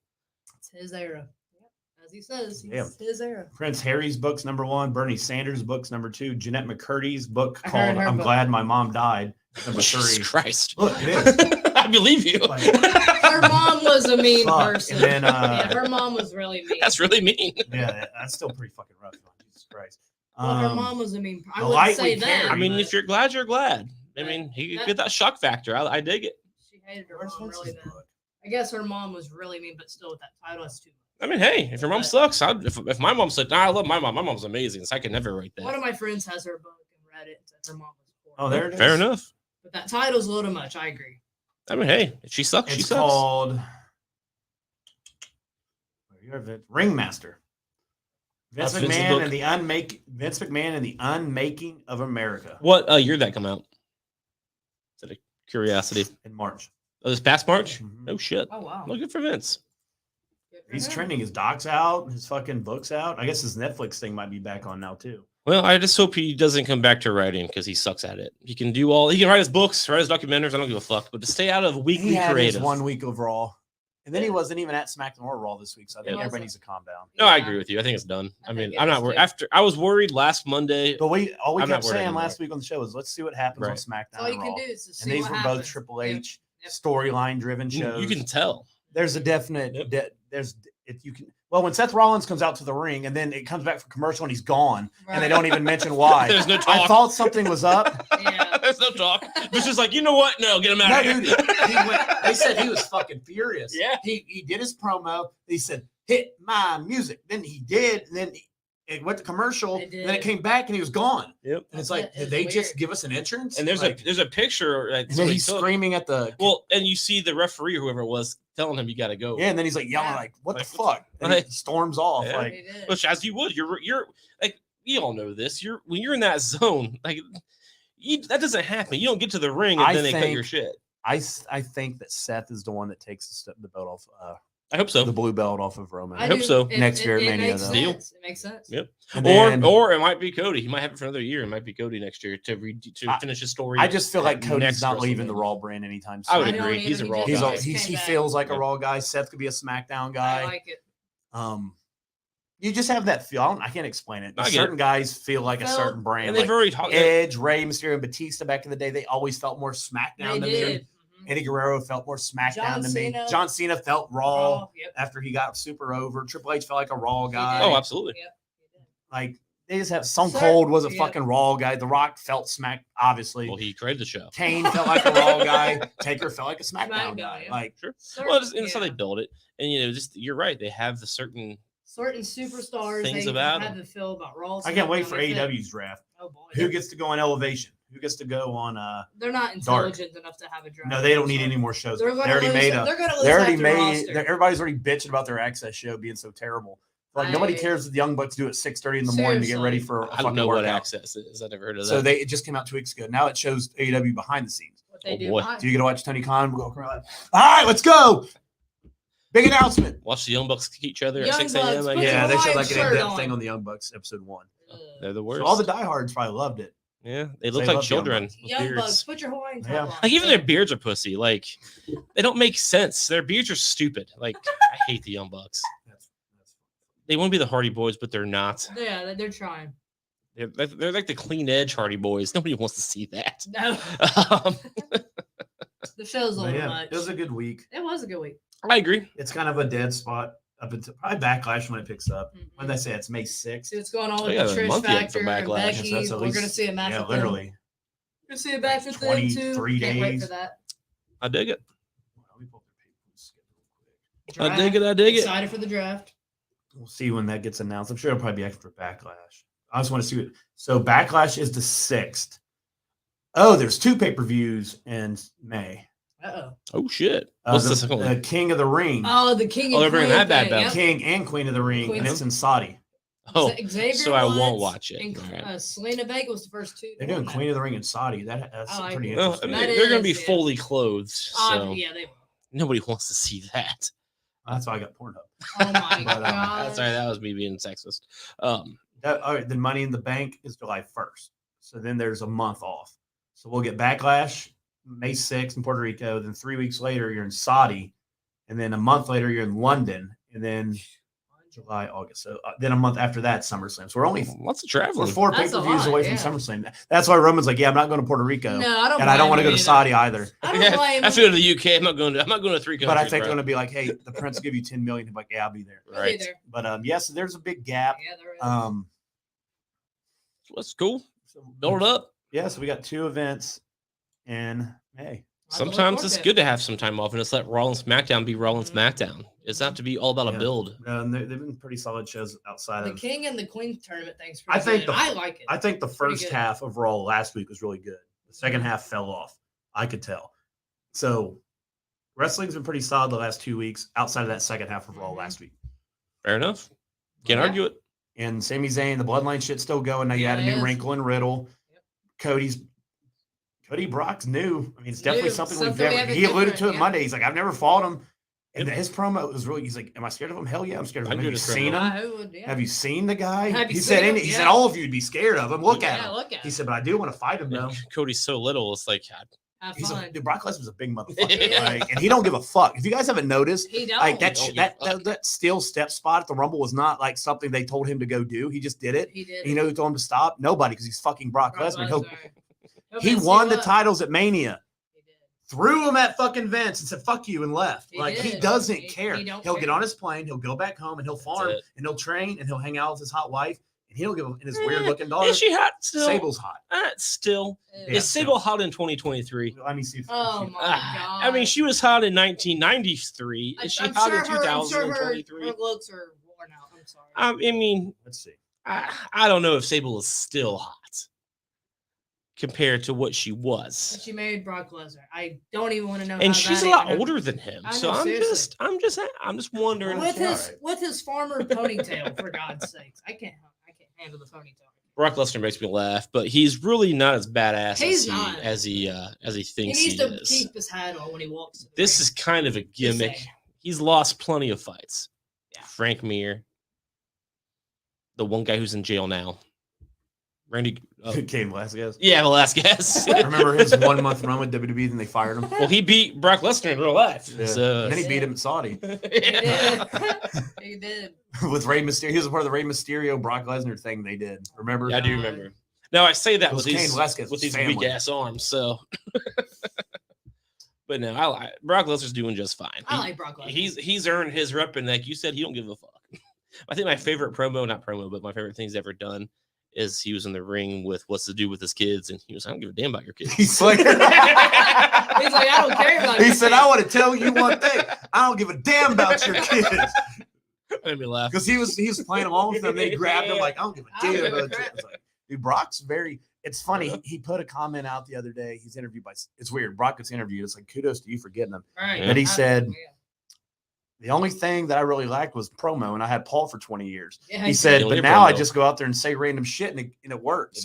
It's his era. Yep. As he says, Yeah. it's his era. Prince Harry's book's #1. Bernie Sanders' book's #2. Jeanette McCurdy's book I heard called her I'm book. Glad My Mom Died. Jesus #3. Christ! Look, it is. I believe you. Like, Her mom was a mean Fuck. person. And then, yeah, her mom was really mean. That's really mean. yeah, that's still pretty fucking rough. Jesus Christ. Well, her mom was a mean. I the wouldn't light say we that. carry. I mean, but if you're glad, you're glad. I Right. mean, he could That- get that shock factor. I dig it. she hated her Where's mom really Vince's bad. book? I guess her mom was really mean, but still with that title, that's too much. I mean, hey, if your mom But- sucks, if my mom said, I love my mom. My mom's amazing, so I could never write One that. of my friends has her book and read it and said her mom was poor. Oh, there it is. Fair enough. But that title's a little much. I agree. I mean, hey, if she sucks, she It's sucks. called. Where Ringmaster. Vince That's Vince's McMahon book. and the Unmaking of America. What year did that come out? Is that a curiosity? In March. Oh, this past March? Mhm. Oh shit! Oh wow. Well, good for Vince. He's trending. His doc's out. His fucking book's out. I guess his Netflix thing might be back on now too. Well, I just hope he doesn't come back to writing because he sucks at it. He can do all. He can write his books, write his documentaries. I don't give a fuck. But to stay out of weekly He had creative. his 1 week of Raw, and then he wasn't even at SmackDown or Raw this week. So I think Yeah. everybody needs to calm down. No, I Yeah. agree with you. I think it's done. I I mean, think I'm it not is, worried. too. After I was worried last Monday. But all we I'm kept not worried saying anymore. last week on the show is let's see what happens on Right. SmackDown That's all you and can Raw. do is to see And these what were happens. both Triple Yep. H Yep. storyline driven shows. You can tell. There's a definite Yep. if you can. Well, when Seth Rollins comes out to the ring and then it comes back for commercial and he's gone and they Right. don't even mention why. There's no I talk. thought something was up. Yeah. There's no talk. It's just like, you know what? No, get him out No, of here. dude, they said he was fucking furious. Yeah. He did his promo. He said, hit my music. Then he did. And then it went to commercial. It And then it did. came back and he was gone. Yep. And it's That's like, it. did It's they weird. just give us an entrance? And there's like, a picture. That and then somebody he's took. screaming at the Well, and you see the referee or whoever it was telling him you got to go. yeah, and then he's like yelling Yeah. like, what Like, the fuck? And like- he storms off. Yeah. Like They did. Which, as you would, you're like, you all know this. When you're in that zone, like that doesn't happen. You don't get to the ring and I then they cut think- your shit. I think that Seth is the one that takes the belt off I hope so. the blue belt off of Roman. I hope do. so. Next year at it Mania, makes though. Deal. sense. It makes sense. Yep. And then- Or it might be Cody. He might have it for another year. It might be Cody next year to finish his story. I just feel like at Cody's next not leaving the WrestleMania. Raw brand anytime I soon. would I don't agree. either. He's a He Raw just- guy. just came He back. feels like a Yeah. Raw guy. Seth could be a SmackDown I guy. like it. You just have that feel. I can't explain it. I get Certain guys feel like a Well, certain brand. And they've Like already talked. Edge, Rey Mysterio, and Batista back in the day, they always felt more SmackDown They to me. did. Eddie Guerrero felt more SmackDown John to me. Cena. John Cena felt Raw Oh, yep. after he got super over. Triple H felt like a Raw guy. Oh, absolutely. Yep. He did. Like they just have Stone Sir, Cold was a yeah. fucking Raw guy. The Rock felt Smack, obviously. Well, he created the show. Kane felt like a Raw guy. Taker felt like a SmackDown SmackDown, guy. yeah. Like Sure. Certain- Well, that's how yeah. they build it. And just you're right. They have the certain. Certain superstars Things they about have them. to feel about Raw. I can't wait SmackDown, for they fit. AEW's draft. Oh boy. Who gets to go on Elevation? Who gets to go on? They're not intelligent enough to have a draft. No, they don't need any more shows. They're They gonna already lose. made They're a. gonna lose They already half the made. roster. Everybody's already bitching about their Access show being so terrible. Like nobody I- cares that the Young Bucks do it 6:30 in the morning to get ready for a I don't know fucking what workout. Access is. I never heard of that. So it just came out 2 weeks ago. Now it shows AEW behind the scenes. What they Oh, do boy. behind- So you get to watch Tony Khan go around. All right, let's go. Big announcement. Watch the Young Bucks kick each other at Young 6 Bucks, a.m. put Yeah, your they showed Hawaiian like an shirt in-depth on. thing on the Young Bucks episode 1. They're the worst. So all the diehards probably loved it. Yeah, they look They like love the Young children Bucks. with Young beards. Bucks, put your Hawaiian top Yeah. on. Like even their beards are pussy. Like they don't make sense. Their beards are stupid. Like I hate the Young Bucks. That's They want to be the Hardy Boys, but they're not. Yeah, they're trying. They're like the clean edge Hardy Boys. Nobody wants to see that. No, Um, the show's a but little yeah, much. it was a good week. It was a good week. I agree. It's kind of a dead spot up until probably Backlash when it picks up. Mhm. When they say it's May 6th. See what's going on Oh, with yeah, the a Trish month yet for Factor and Backlash. Becky. So that's at We're least- gonna see a match. Yeah, with them. literally. We're gonna see a match with them too. 23 Can't wait days. for that. I dig it. Let me pull up their pay-per-view schedule quick. I dig it. I dig it. Excited for the draft. We'll see when that gets announced. I'm sure it'll probably be after Backlash. I just want to see it. So Backlash is the 6th. Oh, there's 2 pay-per-views in May. Oh shit. What's the second the one? King of the Ring. Oh, the King. Oh, and they're bringing Queen that bad thing, belt. yep. King and Queen of the Ring, Queen and of- it's in Saudi. Oh, Xavier so I won't Woods watch it. And All right. Selena Vega was the first 2. They're doing Queen of the Ring in Saudi. That's I like pretty it. well, I interesting. mean, That they're going to be is, yeah. fully clothed, so Yeah, they will. nobody wants to see that. That's why I got Pornhub. Oh my But, god. Sorry, that was me being sexist. All right, then Money in the Bank is July 1st. So then there's a month off. So we'll get Backlash May 6th in Puerto Rico. Then 3 weeks later, you're in Saudi. And then a month later, you're in London. And then July, August. So then a month after that, SummerSlam. So we're only Lots of we're traveling. 4 That's a pay-per-views lot, away yeah. from SummerSlam. That's why Roman's like, yeah, I'm not going to Puerto Rico. No, I don't. And I don't want to blame go to him Saudi either. I don't Yeah, blame I him. have to go to the UK. I'm not going to 3 countries. But I think they're bro. going to be like, hey, the Prince will give you 10 million. He'll be like, yeah, I'll be there. He'll be Right. there. But yes, there's a big gap. Yeah, there is. That's cool. Build it up. Yeah, so we got 2 events in May. I have to look Sometimes forward it's to it. good to have some time off and just let Raw and SmackDown be Raw and Mhm. SmackDown. It's not to be all about a Yeah. build. And they've been pretty solid shows outside The of. King and the Queen tournament thing's I pretty think good. the- I like it. I think the Pretty first good. half of Raw last week was really good. The second half fell off. I could tell. So wrestling's been pretty solid the last 2 weeks outside of that second half of Raw Mhm. last week. Fair enough. Can't argue it. And Sami Zayn, the bloodline shit's still going. Now you add a new wrinkle in Riddle. Yep. Cody Brock's new. I mean, it's definitely something we've never. He alluded to it Monday. He's like, I've never fought him. And his promo was really. He's like, "Am I scared of him? Hell yeah, I'm scared of him. Have you seen him? Have you seen the guy?" He said, "He said all of you'd be scared of him. Look at him." He said, "But I do want to fight him though." Cody's so little. It's like, dude, Brock Lesnar's a big motherfucker, and he don't give a fuck. If you guys haven't noticed, like that steel step spot at the Rumble was not like something they told him to go do. He just did it. He did. You know who told him to stop? Nobody, because he's fucking Brock Lesnar. He won the titles at Mania. Threw him at fucking Vince and said, "Fuck you," and left. He doesn't care. He'll get on his plane, he'll go back home, and he'll farm, and he'll train, and he'll hang out with his hot wife, and he'll give him and his weird looking daughter. Is she hot still? Sable's hot. Still. Is Sable hot in 2023? Let me see. Oh my god! I mean, she was hot in 1993. Is she hot in 2023? Her looks are worn out. I'm sorry. I mean, let's see. I don't know if Sable is still hot compared to what she was. She married Brock Lesnar. I don't even want to know. And she's a lot older than him. So I'm just wondering. With his former ponytail, for God's sakes, I can't handle the ponytail. Brock Lesnar makes me laugh, but he's really not as badass as he thinks he is. He needs to keep his hat on when he walks. This is kind of a gimmick. He's lost plenty of fights. Yeah. Frank Mir, the one guy who's in jail now. Randy Cain Velasquez. Yeah, Velasquez. Remember his 1 month run with WWE, then they fired him. Well, he beat Brock Lesnar in real life. Yeah. So, and then he beat him in Saudi. He did. With Rey Mysterio, he was a part of the Rey Mysterio Brock Lesnar thing they did. Remember? Yeah, I do remember. Now I say that with these family. weak ass arms. So, but no, Brock Lesnar's doing just fine. I like Brock Lesnar. He's earned his rep, and like you said, he don't give a fuck. I think my favorite but my favorite thing he's ever done is he was in the ring with What's to Do with his kids, and he was, I don't give a damn about your kids. He's like, I don't care about your kids. He said, I want to tell you one thing. I don't give a damn about your kids. Made me laugh. Because he was playing along with them. They grabbed him like, I don't give a damn about your kids. Like, dude, Brock's it's funny. He put a comment out the other day. He's interviewed it's weird. Brock gets interviewed. It's like, kudos to you for getting him. Right. But he said, the only thing that I really liked was promo, and I had Paul for 20 years. Yeah, he said, but now I just go out there and say random shit, and it works.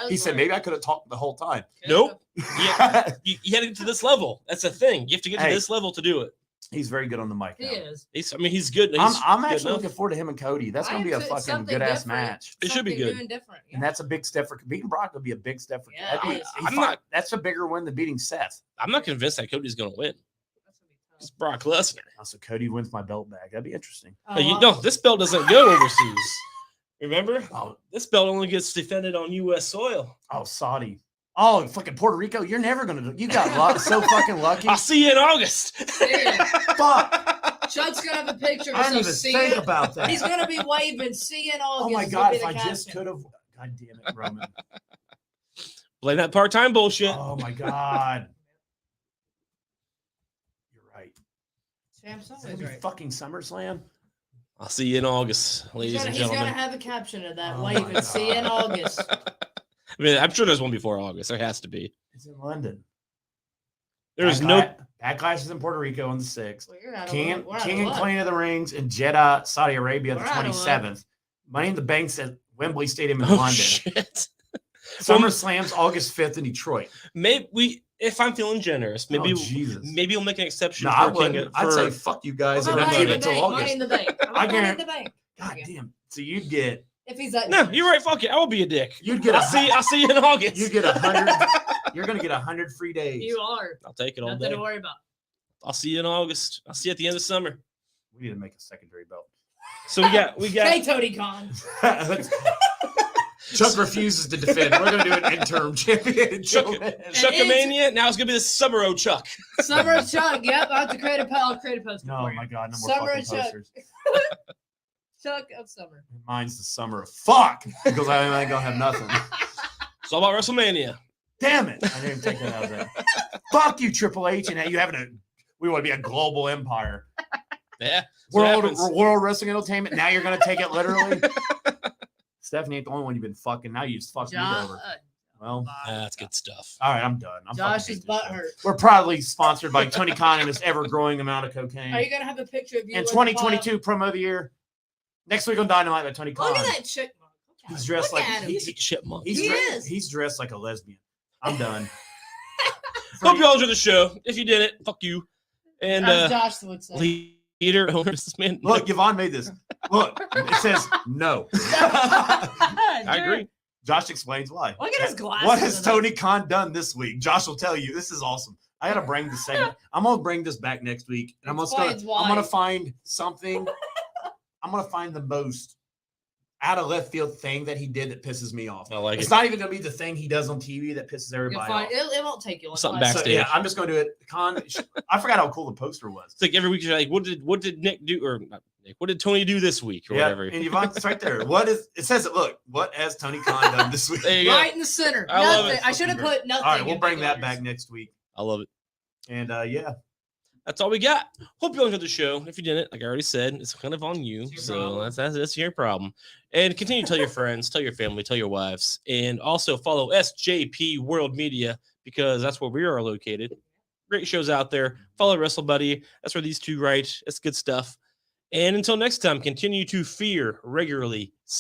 He said, maybe I could have talked the whole time. Nope. Yeah, you had to get to this level. That's the thing. You have to get to this level to do it. He's very good on the mic. He is. He's good. I'm actually looking forward to him and Cody. That's going to be a fucking good-ass match. It should be good. And that's a big step for beating Brock. Would be a big step for that's a bigger win than beating Seth. I'm not convinced that Cody's going to win. It's Brock Lesnar. So Cody wins my belt back. That'd be interesting. This belt doesn't go overseas. Remember? This belt only gets defended on U.S. soil. Oh, Saudi. Oh, fucking Puerto Rico. You're never going to do. You got so fucking lucky. I'll see you in August. Fuck. Chuck's going to have a picture of I didn't even think about that. He's going to be waving, see you in August. Oh, my God. If I just could have. God damn it, Roman. Blame that part-time bullshit. Oh, my God. Right. Fucking SummerSlam. I'll see you in August, ladies and gentlemen. He's gonna have a caption of that. Wave and see you in August. I mean, I'm sure there's one before August. There has to be. It's in London. There's Backlash is in Puerto Rico on the 6th. Well, King and Queen of the Rings in Jeddah, Saudi Arabia, the 27th. Money in the Bank's at Wembley Stadium in London. Shit. SummerSlam's August 5th in Detroit. If I'm feeling generous, maybe we'll make an exception. I'd say fuck you guys and keep it till August. Money in the Bank. Money in the Bank. God damn. So you'd get. If he's like, no, you're right. Fuck it. I will be a dick. You'd get. I'll see you in August. You get 100. You're gonna get 100 free days. You are. I'll take it all day. Nothing to worry about. I'll see you in August. I'll see you at the end of summer. We need to make a secondary belt. So we got. Hey, Tony Khan. Chuck refuses to defend. We're going to do an interim champion. Chuckamania. Now it's going to be the Summer O Chuck. Summer of Chuck. Yep. I'll have to create a poster. No, my God. No more fucking posters. Chuck of Summer. Mine's the Summer of fuck. Because I ain't going to have nothing. It's all about WrestleMania. Damn it. I didn't take that out of there. Fuck you, Triple H. And you having we want to be a global empire. Yeah. World Wrestling Entertainment. Now you're going to take it literally. Stephanie ain't the only one you've been fucking. Now you just fucked me over. Well, that's good stuff. All right, I'm done. Josh's butt hurt. We're proudly sponsored by Tony Khan and his ever-growing amount of cocaine. Are you going to have a picture of you? And 2022 promo of the year, Next week on Dynamite by Tony Khan. Look at that chipmunk. He's dressed Look like at him. He's a chipmunk. He's dressed like a lesbian. I'm done. Hope you all enjoyed the show. If you didn't, fuck you. And As Josh would say. leader, owners, this man. Look, Yvonne made this. Look, it says no. I agree. Josh explains why. Look at his glasses. What has Tony Khan done this week? Josh will tell you. This is awesome. I gotta bring the segment. I'm gonna bring this back next week, and I'm gonna find something. I'm gonna find the most out of left field thing that he did that pisses me off. I like it's it. not even gonna be the thing he does on TV that pisses everybody off. It won't take you long. Something Like, backstage. So, yeah, I'm just gonna do it. Khan, I forgot how cool the poster was. It's like every week you're like, what did Nick do, or not Nick, what did Tony do this week, or whatever? And Yvonne, it's right there. It says it. Look, what has Tony Khan done this week? There you go. right in the center. I love Nothing. it. I should have put nothing. All right, we'll in bring big that letters. back next week. I love it. And yeah, That's all we got. Hope you all enjoyed the show. If you didn't, like I already said, it's kind of on you. It's your So problem. that's your problem. And continue to tell your friends, tell your family, tell your wives, and also follow SJP World Media because that's where we are located. Great shows out there. Follow WrestleBuddy. That's where these two write. That's good stuff. And until next time, continue to fear regularly.